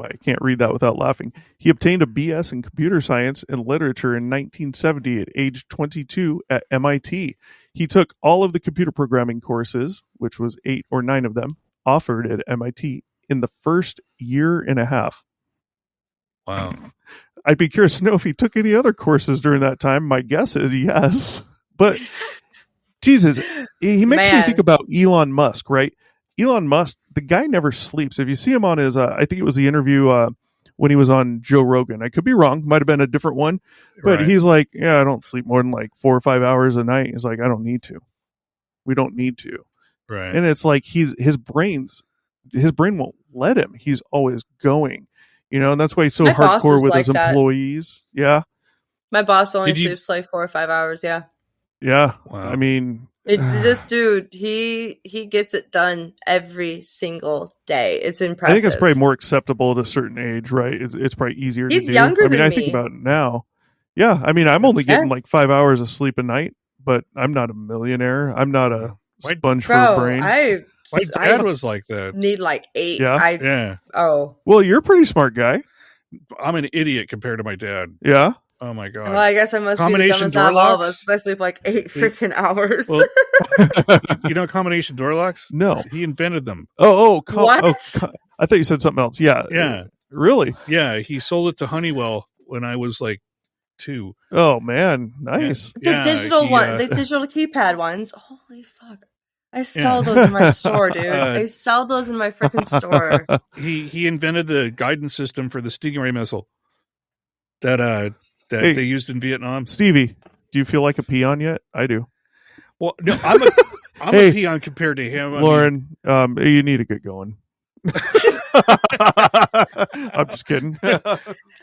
I can't read that without laughing. He obtained a BS in computer science and literature in 1970 at age 22 at MIT. He took all of the computer programming courses, which was 8 or 9 of them, offered at MIT in the first year and a half. Wow. I'd be curious to know if he took any other courses during that time. My guess is yes. But, Jesus, he makes me think about Elon Musk, right? Elon Musk, the guy never sleeps. If you see him on his, I think it was the interview when he was on Joe Rogan. I could be wrong. Might have been a different one. But he's like, I don't sleep more than like 4 or 5 hours a night. He's like, I don't need to. We don't need to. Right. And it's like his brain won't let him. He's always going. You know, and that's why he's so hardcore with his employees. Yeah. My boss only sleeps like 4 or 5 hours. Yeah. Yeah. Wow. I mean... this dude, he gets it done every single day. It's impressive. I think it's probably more acceptable at a certain age, right? It's probably easier to do. He's younger than me. I think about it now. Yeah, I mean, I'm only getting like 5 hours of sleep a night, but I'm not a millionaire. I'm not a sponge for a brain. My dad was like that. Need like 8. Yeah. Oh. Well, you're a pretty smart guy. I'm an idiot compared to my dad. Yeah. Oh my god. Well, I guess I must be the dumbest out of all of us because I sleep like 8 freaking hours. Well, you know combination door locks? No. He invented them. What? I thought you said something else. Yeah. Yeah. Really? Yeah. He sold it to Honeywell when I was like 2. Oh man, nice. The digital the digital keypad ones. Holy fuck! I sell those in my store, dude. I sell those in my freaking store. He invented the guidance system for the Stingray missile that they used in Vietnam. Stevie, do you feel like a peon yet? I do. Well, no, I'm a peon compared to him. Lauren, you need to get going. I'm just kidding.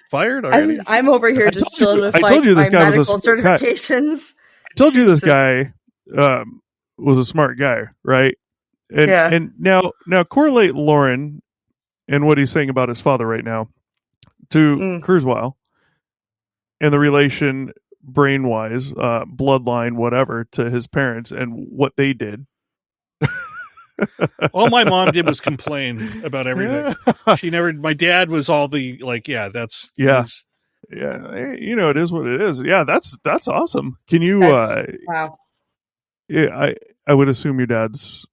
Fired already? I'm over here just chilling with my medical certifications. I told you this guy was a smart guy, right? And now correlate Loren and what he's saying about his father right now to Kurzweil and the relation brain-wise, bloodline, whatever, to his parents and what they did. All my mom did was complain about everything. She never. My dad was all the like, that's yeah. You know, it is what it is. Yeah, that's awesome. Can you? Wow. Yeah, I would assume your dad's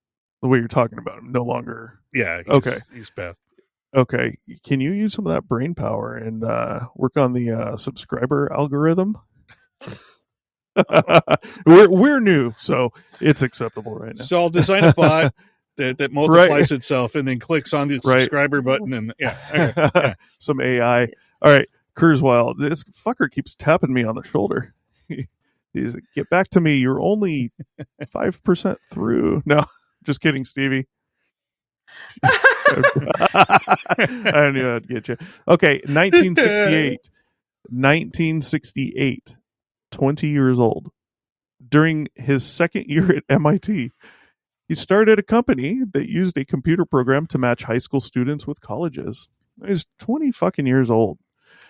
the way you're talking about him no longer. Yeah. Okay. He's best. Okay. Can you use some of that brain power and work on the subscriber algorithm? we're new, so it's acceptable right now. So I'll design a bot that multiplies itself and then clicks on the subscriber button and some AI. All right, Kurzweil, this fucker keeps tapping me on the shoulder. He's like, get back to me. You're only 5% through. No, just kidding, Stevie. I knew I'd get you. Okay, 1968. 20 years old. During his second year at MIT, he started a company that used a computer program to match high school students with colleges. He's 20 fucking years old.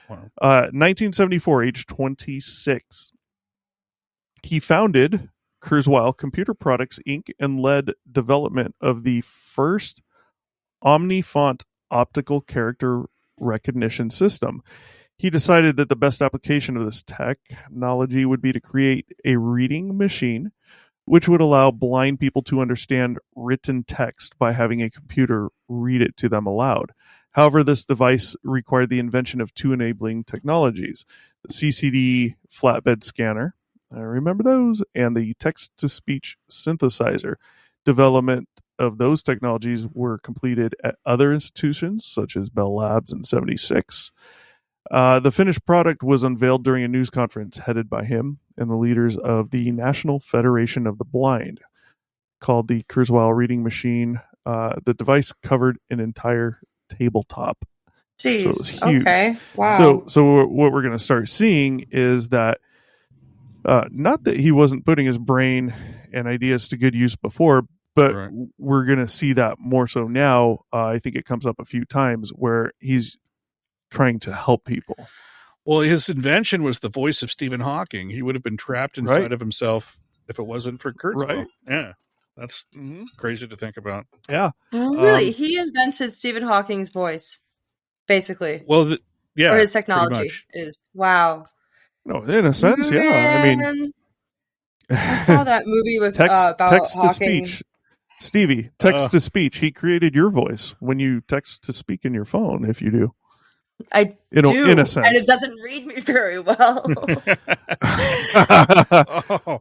Wow. 1974, age 26. He founded Kurzweil Computer Products, Inc. and led development of the first OmniFont optical character recognition system. He decided that the best application of this technology would be to create a reading machine which would allow blind people to understand written text by having a computer read it to them aloud. However, this device required the invention of 2 enabling technologies, the CCD flatbed scanner, I remember those, and the text-to-speech synthesizer. Development of those technologies were completed at other institutions, such as Bell Labs in 1976. The finished product was unveiled during a news conference headed by him and the leaders of the National Federation of the Blind, called the Kurzweil Reading Machine. The device covered an entire tabletop. Jeez. So it was huge. Okay. Wow. So what we're going to start seeing is that not that he wasn't putting his brain and ideas to good use before, but we're going to see that more so now. I think it comes up a few times where he's trying to help people. Well, his invention was the voice of Stephen Hawking. He would have been trapped inside of himself if it wasn't for Kurzweil. Right. Yeah. That's crazy to think about. Yeah. Really? He invented Stephen Hawking's voice, basically. Well, or his technology is. Wow. No, in a sense, yeah. I mean, I saw that movie with about text Hawking. to speech. Stevie, text to speech. He created your voice when you text to speak in your phone, if you do. I do, in a sense. and it doesn't read me very well.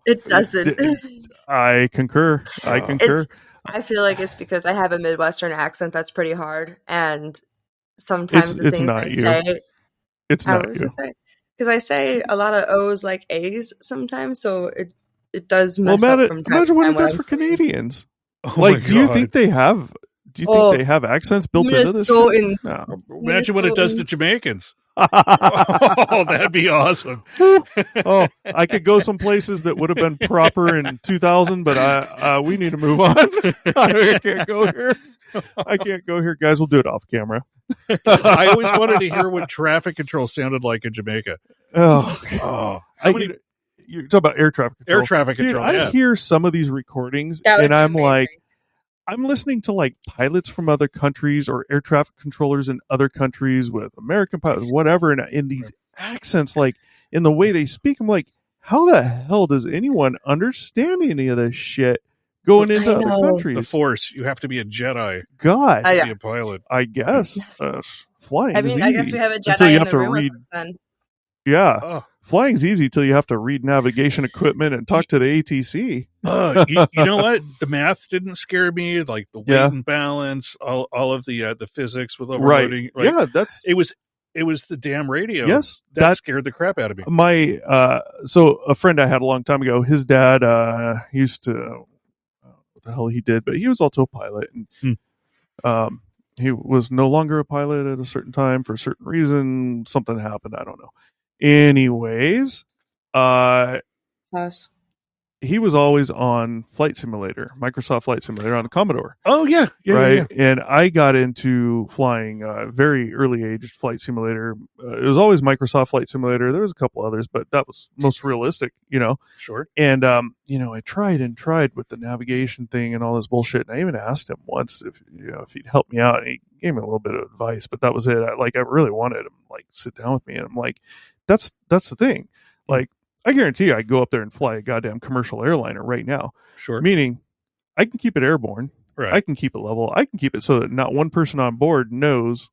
It doesn't. I concur. I feel like it's because I have a Midwestern accent that's pretty hard, and sometimes the things I say, it's not you. Because I say a lot of O's like A's sometimes, so it does mess up from time to time. Imagine what it does for Canadians. Do you think they have? Do you think they have accents built into this? No. Imagine what it does to Jamaicans. Oh, that'd be awesome. I could go some places that would have been proper in 2000, but we need to move on. I can't go here. Guys, we'll do it off camera. I always wanted to hear what traffic control sounded like in Jamaica. Oh, you're talking about air traffic control. Air traffic control. Dude, I hear some of these recordings, That would and be I'm amazing. like, I'm listening to like pilots from other countries or air traffic controllers in other countries with American pilots, whatever, and in these accents, like in the way they speak, I'm like, how the hell does anyone understand any of this shit going into other countries? The Force. You have to be a Jedi. God, to be a pilot. I guess flying. I mean, I guess we have a until you Jedi in have the to room read. with us then. Yeah, flying's easy till you have to read navigation equipment and talk to the ATC. You know what? The math didn't scare me. Like the weight and balance, all of the physics with overloading. Right. Like, yeah, it was the damn radio. Yes, that scared the crap out of me. My so a friend I had a long time ago, his dad used to what the hell he did, but he was also a pilot, and he was no longer a pilot at a certain time for a certain reason. Something happened, I don't know. Anyways, he was always on Flight Simulator, Microsoft Flight Simulator on the Commodore. Oh yeah, right. Yeah. And I got into flying very early age Flight Simulator. It was always Microsoft Flight Simulator. There was a couple others, but that was most realistic, Sure. And I tried with the navigation thing and all this bullshit. And I even asked him once if he'd help me out. And he gave me a little bit of advice, but that was it. I really wanted him sit down with me, and I'm like, that's the thing, like. I guarantee you I go up there and fly a goddamn commercial airliner right now. Sure. Meaning I can keep it airborne. Right. I can keep it level. I can keep it so that not one person on board knows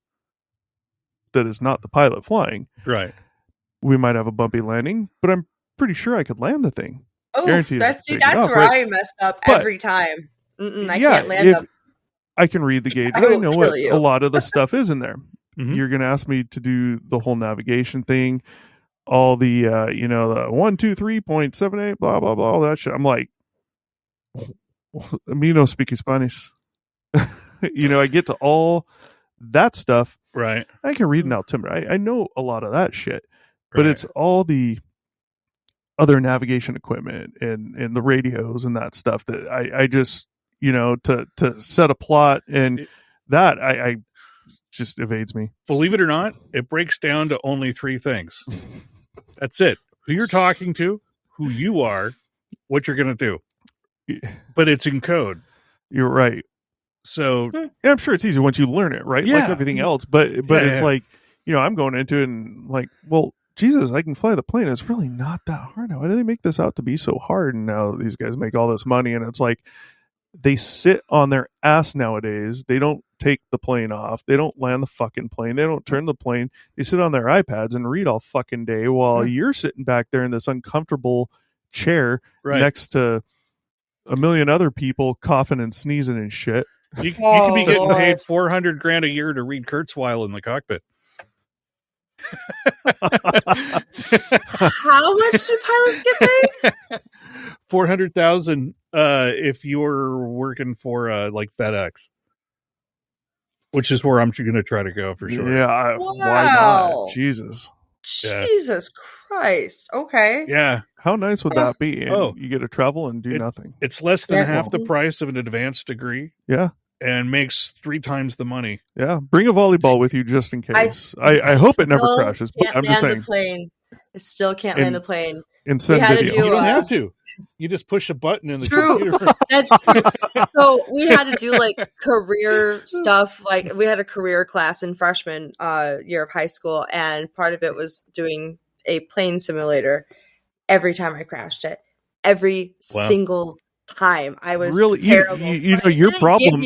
that it's not the pilot flying. Right. We might have a bumpy landing, but I'm pretty sure I could land the thing. Oh, Guaranteed that's where I messed up every time. I can't land up. I can read the gauge. I know what a lot of the stuff is in there. Mm-hmm. You're going to ask me to do the whole navigation thing. All the the 123.78 blah blah blah all that shit. I'm like, me no speak Spanish. I get to all that stuff. Right. I can read an altimeter. I know a lot of that shit, but it's all the other navigation equipment and the radios and that stuff that I just to set a plot and that I just evades me. Believe it or not, it breaks down to only three things. That's it. Who you're talking to, who you are, what you're going to do. But it's in code. You're right. So I'm sure it's easy once you learn it, right? Yeah. Like everything else. But it's like, I'm going into it and like, well, Jesus, I can fly the plane. It's really not that hard. Why do they make this out to be so hard? And now these guys make all this money, and it's like they sit on their ass nowadays. They don't take the plane off. They don't land the fucking plane. They don't turn the plane. They sit on their iPads and read all fucking day while you're sitting back there in this uncomfortable chair next to a million other people coughing and sneezing and shit. You could be getting paid $400,000 a year to read Kurzweil in the cockpit. How much do pilots get paid? $400,000 if you're working for like FedEx, which is where I'm going to try to go for sure. Yeah, why not? Jesus Christ. Okay. Yeah. How nice would that be? And you get to travel and do nothing. It's less than half the price of an advanced degree. Yeah. And makes 3 times the money. Yeah. Bring a volleyball with you just in case. I hope it never crashes. But I'm just saying. I still can't land the plane. And send video. You don't have to. You just push a button in the computer. That's true. So we had to do like career stuff. Like we had a career class in freshman year of high school, and part of it was doing a plane simulator. Every time I crashed it, every single time, I was really terrible. Your problem.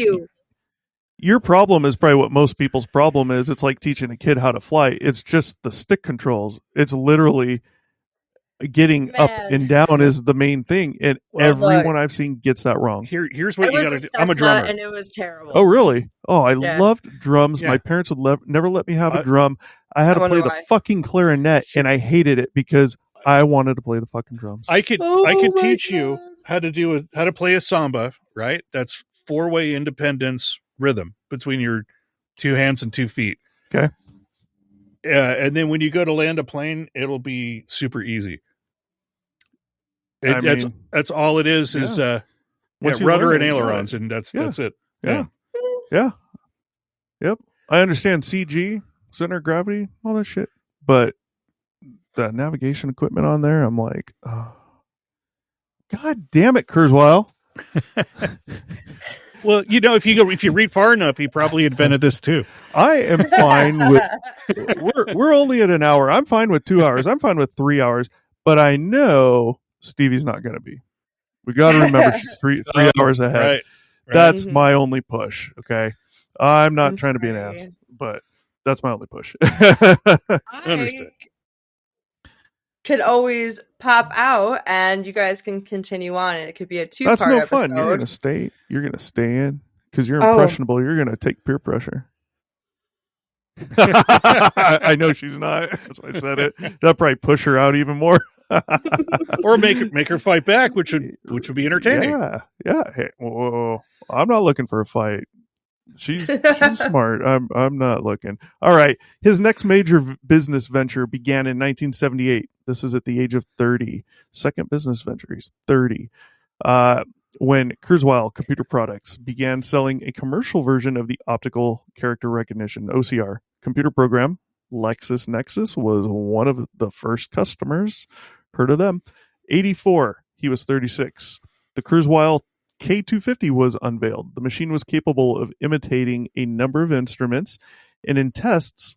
Your problem is probably what most people's problem is. It's like teaching a kid how to fly. It's just the stick controls. It's literally getting up and down is the main thing, and everyone I've seen gets that wrong. Here's what you got to do. I'm a drummer, and it was terrible. Oh, really? Oh, I loved drums. Yeah. My parents would never let me have a drum. I had to play the fucking clarinet, and I hated it because I wanted to play the fucking drums. I could teach you how to play a samba. Right? That's 4-way independence rhythm between your 2 hands and 2 feet. Okay. And then when you go to land a plane, it'll be super easy. That's all it is rudder and ailerons, and that's it. Yeah. Yep. I understand CG, center of gravity, all that shit, but the navigation equipment on there, I'm like, oh, God damn it, Kurzweil. Well, if you read far enough, he probably invented this too. I am fine with. We're only at an hour. I'm fine with 2 hours. I'm fine with 3 hours. But I know Stevie's not going to be. We got to remember she's three hours ahead. Right. That's my only push. Okay, I'm not trying to be an sorry. ass, but that's my only push. Understood. Could always pop out and you guys can continue on, and it could be a 2-part That's no episode. fun. You're gonna stay in because you're impressionable. You're gonna take peer pressure. I know she's not. That's why I said it. That'll probably push her out even more. Or make her fight back, which would be entertaining. Yeah. Hey, whoa. I'm not looking for a fight. She's smart. I'm not looking. All right. His next major business venture began in 1978. This is at the age of 30. Second business venture. He's 30. When Kurzweil Computer Products began selling a commercial version of the optical character recognition OCR computer program. LexisNexis was one of the first customers. Heard of them? 84. He was 36. The Kurzweil K250 was unveiled. The machine was capable of imitating a number of instruments, and in tests,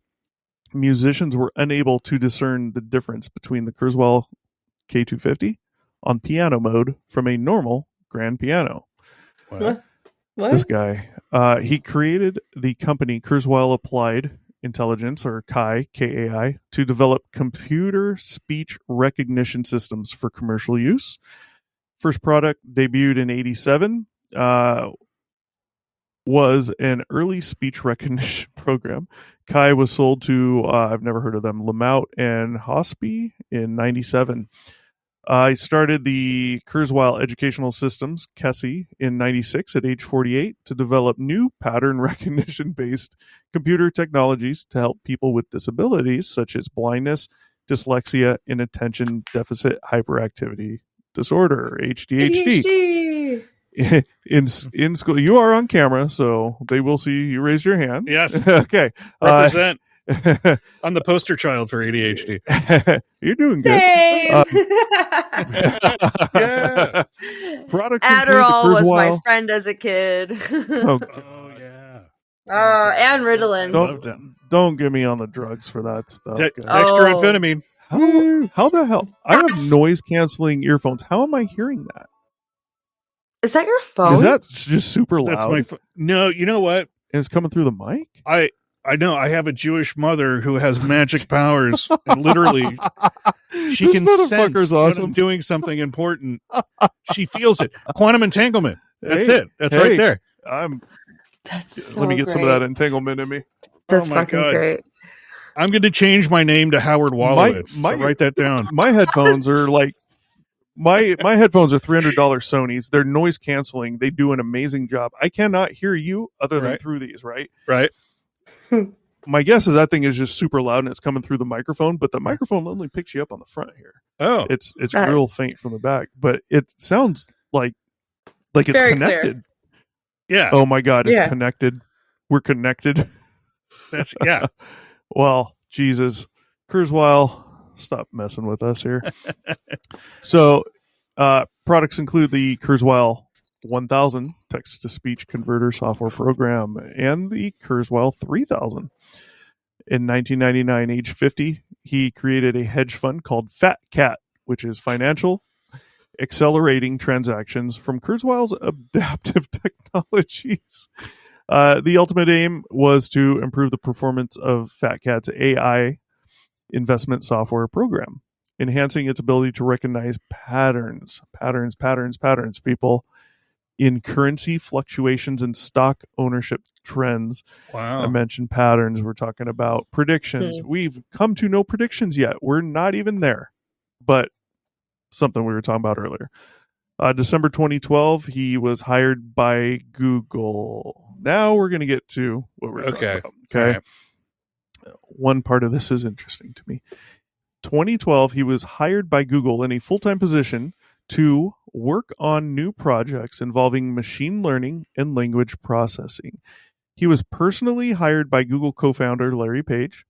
musicians were unable to discern the difference between the Kurzweil K250 on piano mode from a normal grand piano. Wow. What? This guy, he created the company Kurzweil Applied Intelligence, or KAI, K-A-I, to develop computer speech recognition systems for commercial use. First product debuted in 87, was an early speech recognition program. Kai was sold to, I've never heard of them, Lamount and Hospi in 97. I started the Kurzweil Educational Systems, KESI, in 96 at age 48 to develop new pattern recognition-based computer technologies to help people with disabilities such as blindness, dyslexia, and attention deficit hyperactivity disorder, ADHD. In school, you are on camera, so they will see you raise your hand. Yes. Okay. Represent. I'm the poster child for ADHD. You're doing good. Same. Yeah. Products Adderall include the was my Kurzweil. friend as a kid. Oh, Oh yeah. And Ritalin. Love them. don't get me on the drugs for that stuff. guys. Dextroamphetamine. How the hell? I have noise canceling earphones. How am I hearing that? Is that your phone? Is that just super loud? That's my. No, you know what? And it's coming through the mic? I know. I have a Jewish mother who has magic powers, and literally, she This can motherfucker's sense when awesome. I'm doing something important. She feels it. Quantum entanglement. That's Hey, it. That's hey. right there. That's so Let me get great. some of that entanglement in me. That's Oh my fucking God. great. I'm going to change my name to Howard Wolowitz. So write that down. My headphones are like my headphones are $300 Sony's. They're noise canceling. They do an amazing job. I cannot hear you other than Right. through these, right? Right. My guess is that thing is just super loud and it's coming through the microphone, but the microphone only picks you up on the front here. Oh, It's Right. real faint from the back, but it sounds like it's Very connected. yeah. Oh my God, it's Yeah. connected. We're connected. That's yeah. Well, Jesus. Kurzweil, stop messing with us here. So, products include the Kurzweil 1000 text-to-speech converter software program and the Kurzweil 3000. In 1999, age 50, he created a hedge fund called Fat Cat, which is financial accelerating transactions from Kurzweil's adaptive technologies. The ultimate aim was to improve the performance of Fat Cat's AI investment software program, enhancing its ability to recognize patterns, people, in currency fluctuations and stock ownership trends. Wow. I mentioned patterns. We're talking about predictions. We've come to no predictions yet. We're not even there, but something we were talking about earlier. December 2012, he was hired by Google. Now we're going to get to what we're talking about. Okay. One part of this is interesting to me. 2012, he was hired by Google in a full-time position to work on new projects involving machine learning and language processing. He was personally hired by Google co-founder Larry Page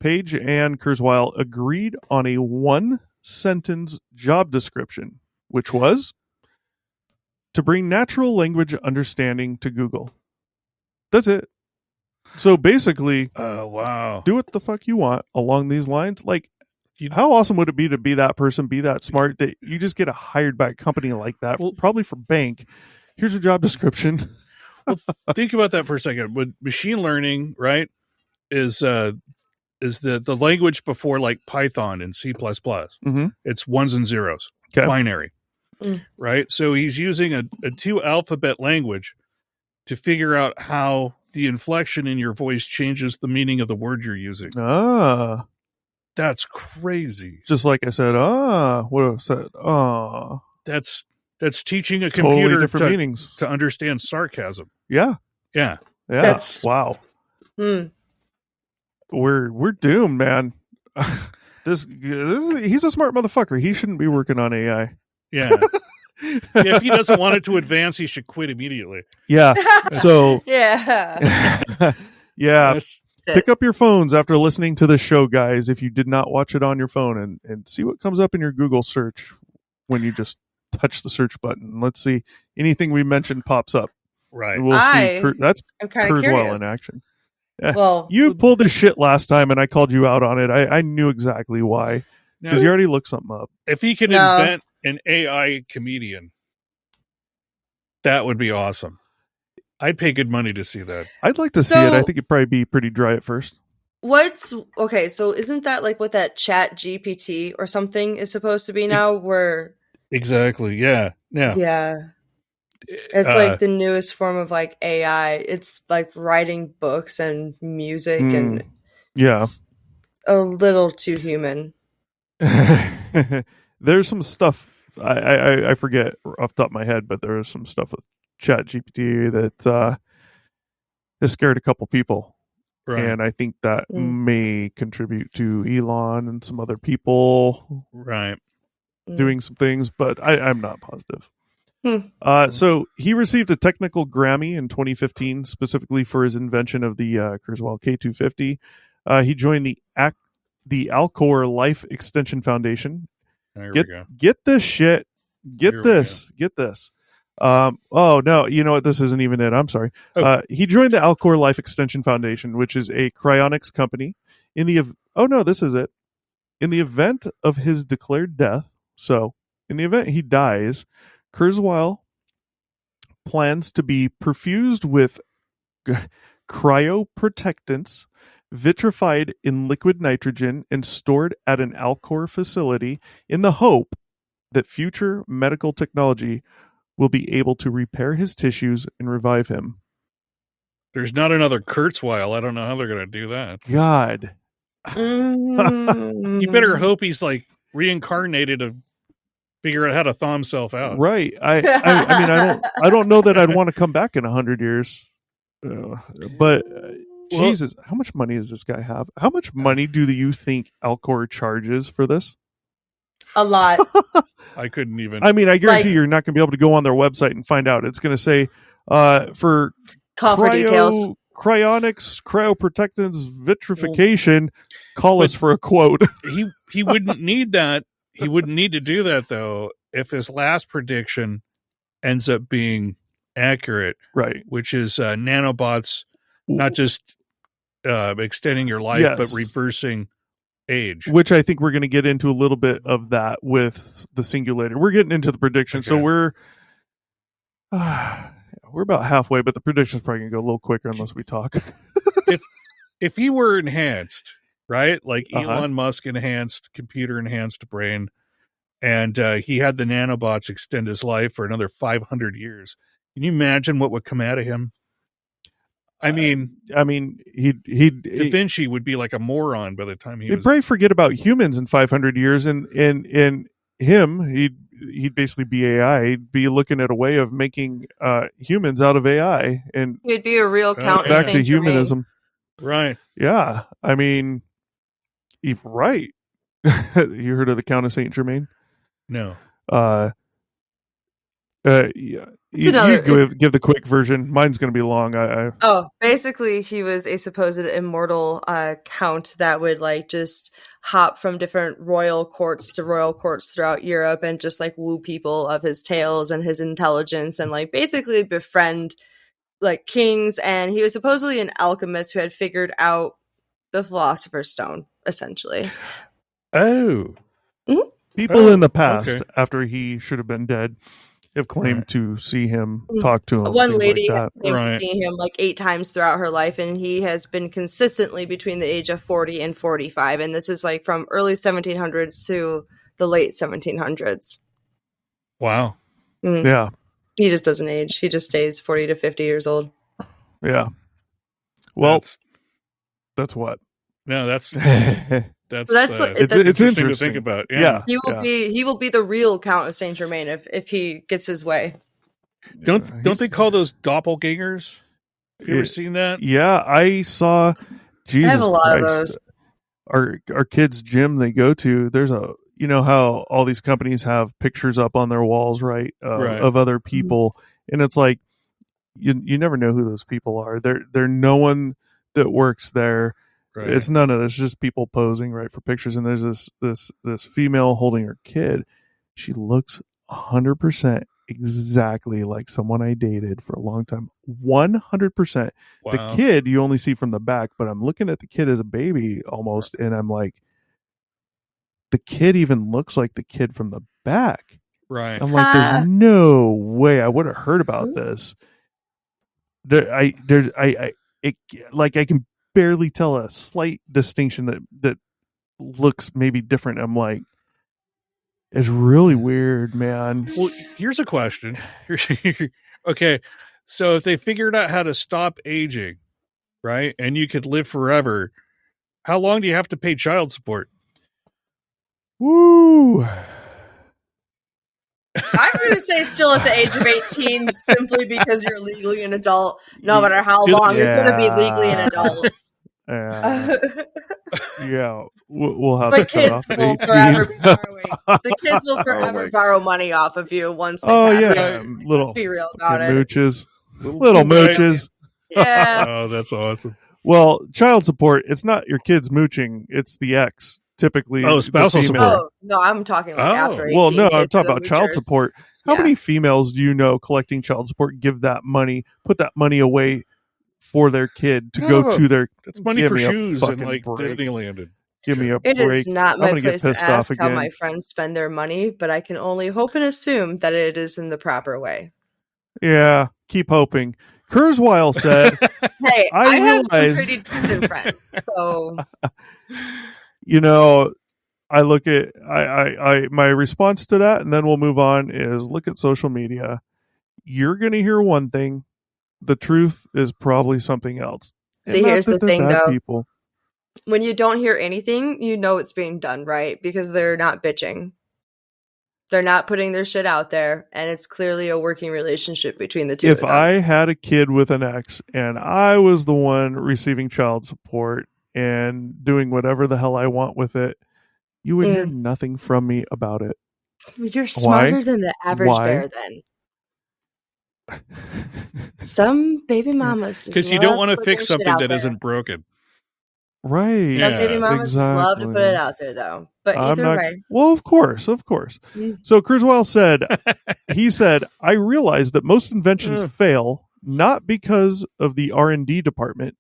Page and Kurzweil agreed on a one-sentence job description, which was to bring natural language understanding to Google. That's it. So basically, wow, do what the fuck you want along these lines. Like, how awesome would it be to be that person, be that smart, that you just get hired by a company like that, probably for bank. Here's a job description. Well, think about that for a second. With machine learning, right, is the language before like Python and C++. Mm-hmm. It's ones and zeros, binary, right? So he's using a 2-alphabet language to figure out how the inflection in your voice changes the meaning of the word you're using. Ah. That's crazy. Just like I said, what have I said? That's teaching a totally computer different meanings to understand sarcasm. Yeah. That's wow. We're doomed, man. This he's a smart motherfucker. He shouldn't be working on AI. Yeah. If he doesn't want it to advance, he should quit immediately. Yeah. So yeah. Yeah. Pick up your phones after listening to the show, guys, if you did not watch it on your phone, and see what comes up in your Google search when you just touch the search button. Let's see. Anything we mentioned pops up. Right. We'll see. That's Kurzweil in action. Well, you pulled this shit last time, and I called you out on it. I knew exactly why. Because you already looked something up. If he can invent an AI comedian, that would be awesome. I'd pay good money to see that. I'd like to see it. I think it'd probably be pretty dry at first. Okay, so isn't that like what that Chat GPT or something is supposed to be now? Where exactly, yeah. It's like the newest form of like AI. It's like writing books and music, and it's a little too human. There's some stuff I forget off the top of my head, but there is some stuff with Chat GPT that has scared a couple people. Right. And I think that may contribute to Elon and some other people doing some things, but I'm not positive. So he received a technical Grammy in 2015, specifically for his invention of the Kurzweil K250. He joined the Alcor Life Extension Foundation. There we go. Get this shit. Get this. Oh no, you know what? This isn't even it. I'm sorry. He joined the Alcor Life Extension Foundation, which is a cryonics company. This is it. In the event of his declared death, so in the event he dies, Kurzweil plans to be perfused with cryoprotectants, vitrified in liquid nitrogen, and stored at an Alcor facility in the hope that future medical technology will be able to repair his tissues and revive him. There's not another Kurzweil. I don't know how they're going to do that. God. You better hope he's like reincarnated to figure out how to thaw himself out. Right. I mean, I don't know that I'd want to come back in 100 years. But Jesus, how much money does this guy have? How much money do you think Alcor charges for this? A lot. I couldn't even. I mean, I guarantee you're not going to be able to go on their website and find out. It's going to say for details, cryonics, cryoprotectants, vitrification. Call us for a quote. He wouldn't need that. He wouldn't need to do that though if his last prediction ends up being accurate, right? Which is nanobots, not just extending your life, but reversing age. Which I think we're going to get into a little bit of that with the Singulator. We're getting into the prediction, so we're about halfway, but the prediction is probably going to go a little quicker unless we talk. if he were enhanced, right, like Elon Musk enhanced, computer enhanced brain, and he had the nanobots extend his life for another 500 years, can you imagine what would come out of him? I mean, Da Vinci would be like a moron by the time he'd probably forget about humans in 500 years, and him, he'd basically be AI. He'd be looking at a way of making humans out of AI, and he'd be a real Count back to humanism. Right? Yeah, I mean, right. You heard of the Count of Saint Germain? No. Yeah. It's another. Give the quick version. Mine's going to be long. Basically, he was a supposed immortal count that would like just hop from different royal courts to royal courts throughout Europe and just like woo people of his tales and his intelligence and like basically befriend like kings. And he was supposedly an alchemist who had figured out the Philosopher's Stone, essentially. Oh. Mm-hmm. People in the past, after he should have been dead, have claimed to see him, talk to him. One lady like has claimed to see him like 8 times throughout her life, and he has been consistently between the age of 40 and 45. And this is like from early 1700s to the late 1700s. Wow. Mm. Yeah. He just doesn't age. He just stays 40 to 50 years old. Yeah. Well, that's what. No, that's it's interesting to think about. Yeah. He will be the real Count of Saint Germain if he gets his way. Don't they call those doppelgangers? Have you ever seen that? Yeah, I saw. Jesus I have a lot Christ. of those. Our kids' gym they go to. There's you know how all these companies have pictures up on their walls, right? Of other people, and it's like you never know who those people are. They're no one that works there. Right. It's none of this. Just people posing, right, for pictures. And there's this female holding her kid. She looks 100% exactly like someone I dated for a long time. 100%. Wow. The kid you only see from the back, but I'm looking at the kid as a baby almost, and I'm like, the kid even looks like the kid from the back. Right. I'm like, there's no way I would have heard about this. I can barely tell a slight distinction that looks maybe different. I'm like, it's really weird, man. Well, here's a question. Okay, so if they figured out how to stop aging, right, and you could live forever, how long do you have to pay child support? Woo! I'm going to say still at the age of 18 simply because you're legally an adult, no matter how long you're going to be legally an adult. Yeah, we'll have the to cut off will forever be borrowing. The kids will forever borrow money off of you once they pass away. Let's be real about it. Mooches. Little mooches. Yeah. Oh, that's awesome. Well, child support, it's not your kids mooching, it's the ex. Typically, spousal support. Oh, no, I'm talking like after 18. Well, no, I'm talking about child support. How many females do you know collecting child support give that money, put that money away for their kid to go to their... That's money for shoes and like Disneyland. Give me a break. It is not my place to ask how my friends spend their money, but I can only hope and assume that it is in the proper way. Yeah, keep hoping. Kurzweil said, "Hey, I have some pretty decent friends, so." You know, I look at I my response to that, and then we'll move on, is look at social media. You're going to hear one thing. The truth is probably something else. See, here's the thing, though. People. When you don't hear anything, you know it's being done, right? Because they're not bitching. They're not putting their shit out there, and it's clearly a working relationship between the two of them. If I had a kid with an ex, and I was the one receiving child support, and doing whatever the hell I want with it, you would hear nothing from me about it. You're smarter than the average bear, then. Some baby mamas because you don't want to fix something that isn't broken. Right. Some baby mamas just love to put it out there, though. But either way. Well, of course. So Kurzweil said, he said, I realize that most inventions fail, not because of the R&D department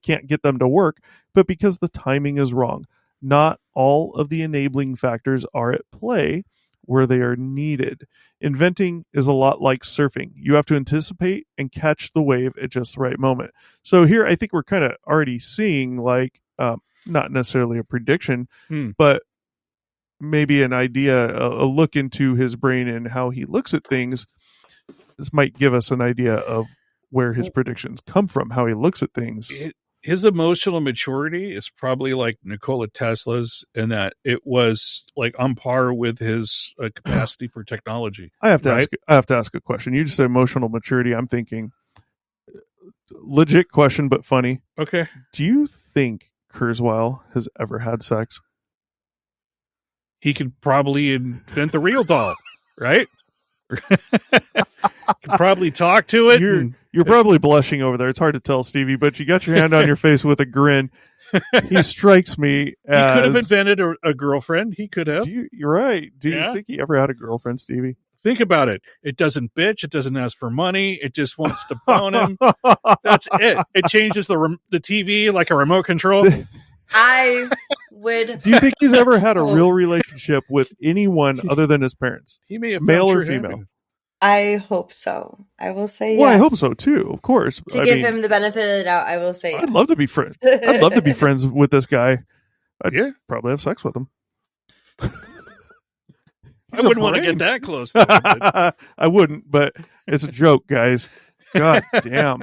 can't get them to work, but because the timing is wrong. Not all of the enabling factors are at play where they are needed. Inventing is a lot like surfing. You have to anticipate and catch the wave at just the right moment. So here, I think we're kind of already seeing like, not necessarily a prediction, but maybe an idea, a look into his brain and how he looks at things. This might give us an idea of where his predictions come from, how he looks at things. His emotional maturity is probably like Nikola Tesla's, in that it was like on par with his capacity for technology. I have to ask a question. You just said emotional maturity. I'm thinking legit question, but funny. Okay. Do you think Kurzweil has ever had sex? He could probably invent the real doll, right? Can probably talk to it. You're probably blushing over there. It's hard to tell, Stevie, but you got your hand on your face with a grin. He strikes me as... He could have invented a girlfriend. He could have. You're right. Do you think he ever had a girlfriend, Stevie? Think about it. It doesn't bitch. It doesn't ask for money. It just wants to bone him. That's it. It changes the TV like a remote control. I would. Do you think he's ever had a real relationship with anyone other than his parents? He may have male or female. Happiness. I hope so. I will say yes. Well, I hope so too, of course. To give him the benefit of the doubt, I will say yes. I'd love to be friends. I'd love to be friends with this guy. I'd probably have sex with him. I wouldn't want to get that close to him, I wouldn't, but it's a joke, guys. God damn.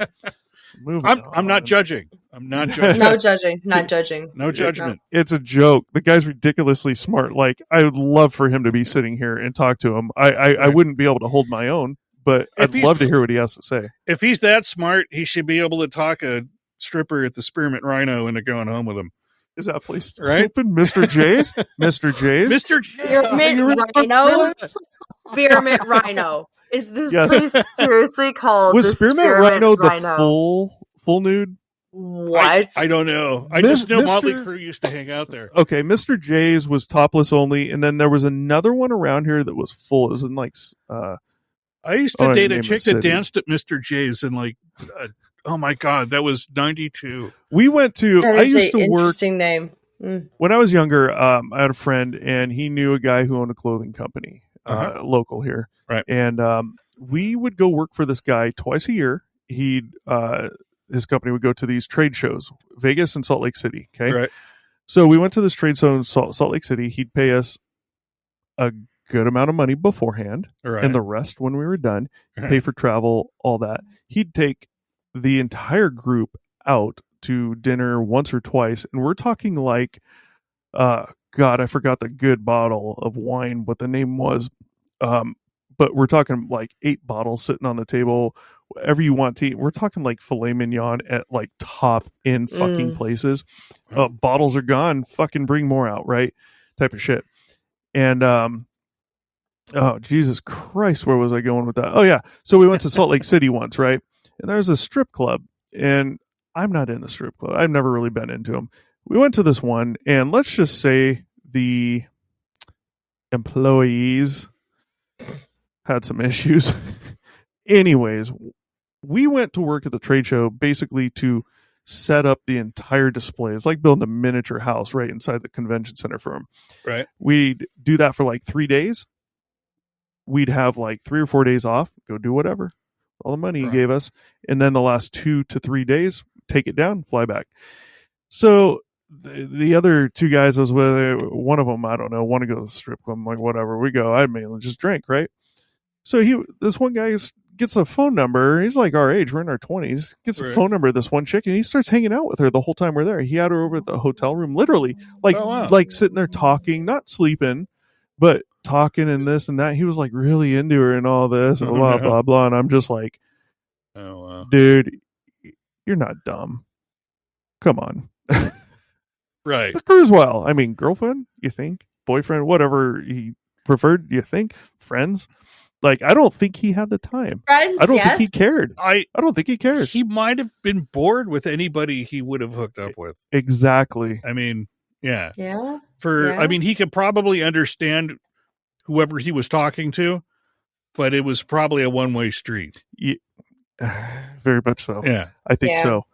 I'm not judging. I'm not judging. No judging. Not judging. No judgment. It's a joke. The guy's ridiculously smart. Like, I would love for him to be sitting here and talk to him. I wouldn't be able to hold my own, but I'd love to hear what he has to say. If he's that smart, he should be able to talk a stripper at the Spearmint Rhino into going home with him. Is that place right? open? Mr. J's? Mr. J's? Mr. Spearmint Rhino? Spearmint Rhino. Is this place seriously called Was the Spearmint Rhino the full nude? What? I don't know. I just know Motley Crue used to hang out there. Okay, Mr. J's was topless only, and then there was another one around here that was full. It was in like... I used to date a chick that danced at Mr. J's and like... oh my God, that was 92. We went to... I used to work... Interesting name. When I was younger, I had a friend, and he knew a guy who owned a clothing company, local here. Right. And we would go work for this guy twice a year. His company would go to these trade shows, Vegas and Salt Lake City. Okay. Right. So we went to this trade show in Salt Lake City. He'd pay us a good amount of money beforehand, and the rest when we were done, pay for travel, all that. He'd take the entire group out to dinner once or twice, and we're talking like, God, I forgot the good bottle of wine, what the name was. But we're talking like 8 bottles sitting on the table, whatever you want to eat. We're talking like filet mignon at like top end fucking places. Bottles are gone. Fucking bring more out, right? Type of shit. And, oh, Jesus Christ, where was I going with that? Oh, yeah. So we went to Salt Lake City once, right? And there's a strip club. And I'm not in the strip club. I've never really been into them. We went to this one, and let's just say the employees had some issues. Anyways, we went to work at the trade show basically to set up the entire display. It's like building a miniature house right inside the convention center for them. Right. We'd do that for like 3 days. We'd have like 3 or 4 days off, go do whatever. All the money he gave us. And then the last 2 to 3 days, take it down, fly back. So the other 2 guys was with one of them, I don't know, want to go to the strip club. I'm like, whatever, we go. I mainly just drink, right? So this one guy gets a phone number. He's like our age, we're in our 20s. Gets a phone number of this one chick, and he starts hanging out with her the whole time we're there. He had her over at the hotel room, literally, like sitting there talking, not sleeping, but talking and this and that. He was like really into her and all this and blah blah blah. And I'm just like, dude, you're not dumb. Come on. Right. The Kurzweil. I mean, girlfriend, you think? Boyfriend, whatever he preferred, you think? Friends? Like, I don't think he had the time. Friends, I don't think he cared. I don't think he cares. He might have been bored with anybody he would have hooked up with. Exactly. I mean, yeah. Yeah. I mean, he could probably understand whoever he was talking to, but it was probably a one-way street. Yeah, very much so. Yeah. I think so.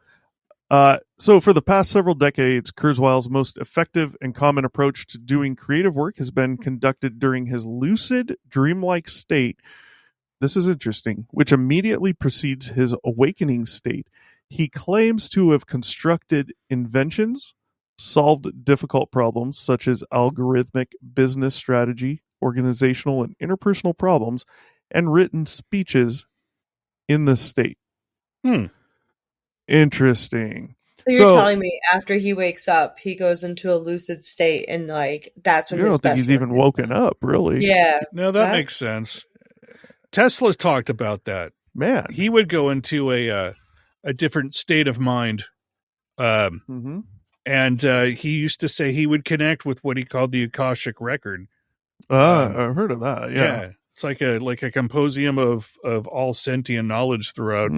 So for the past several decades, Kurzweil's most effective and common approach to doing creative work has been conducted during his lucid, dreamlike state. This is interesting, which immediately precedes his awakening state. He claims to have constructed inventions, solved difficult problems such as algorithmic business strategy, organizational and interpersonal problems, and written speeches in this state. Interesting. So you're telling me after he wakes up, he goes into a lucid state, and like that's when I don't think he's even woken up, really. Yeah. No, that makes sense. Tesla talked about that. Man, he would go into a different state of mind, and he used to say he would connect with what he called the Akashic record. I've heard of that. Yeah. It's like a composium of all sentient knowledge throughout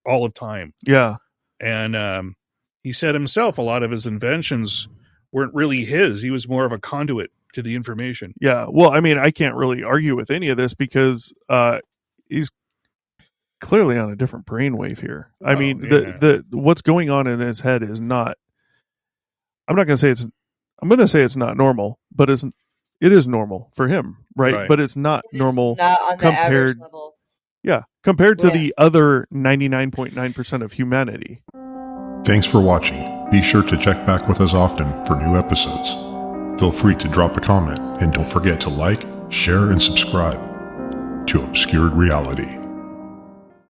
all of time. Yeah. And he said himself a lot of his inventions weren't really his. He was more of a conduit to the information. Yeah. Well, I mean, I can't really argue with any of this because he's clearly on a different brainwave here. I mean, the what's going on in his head is not. I'm going to say it's not normal, but it is normal for him, right? But it's not normal not on the average level. Yeah, compared to the other 99.9% of humanity. Thanks for watching. Be sure to check back with us often for new episodes. Feel free to drop a comment, and don't forget to like, share, and subscribe to Obscured Reality.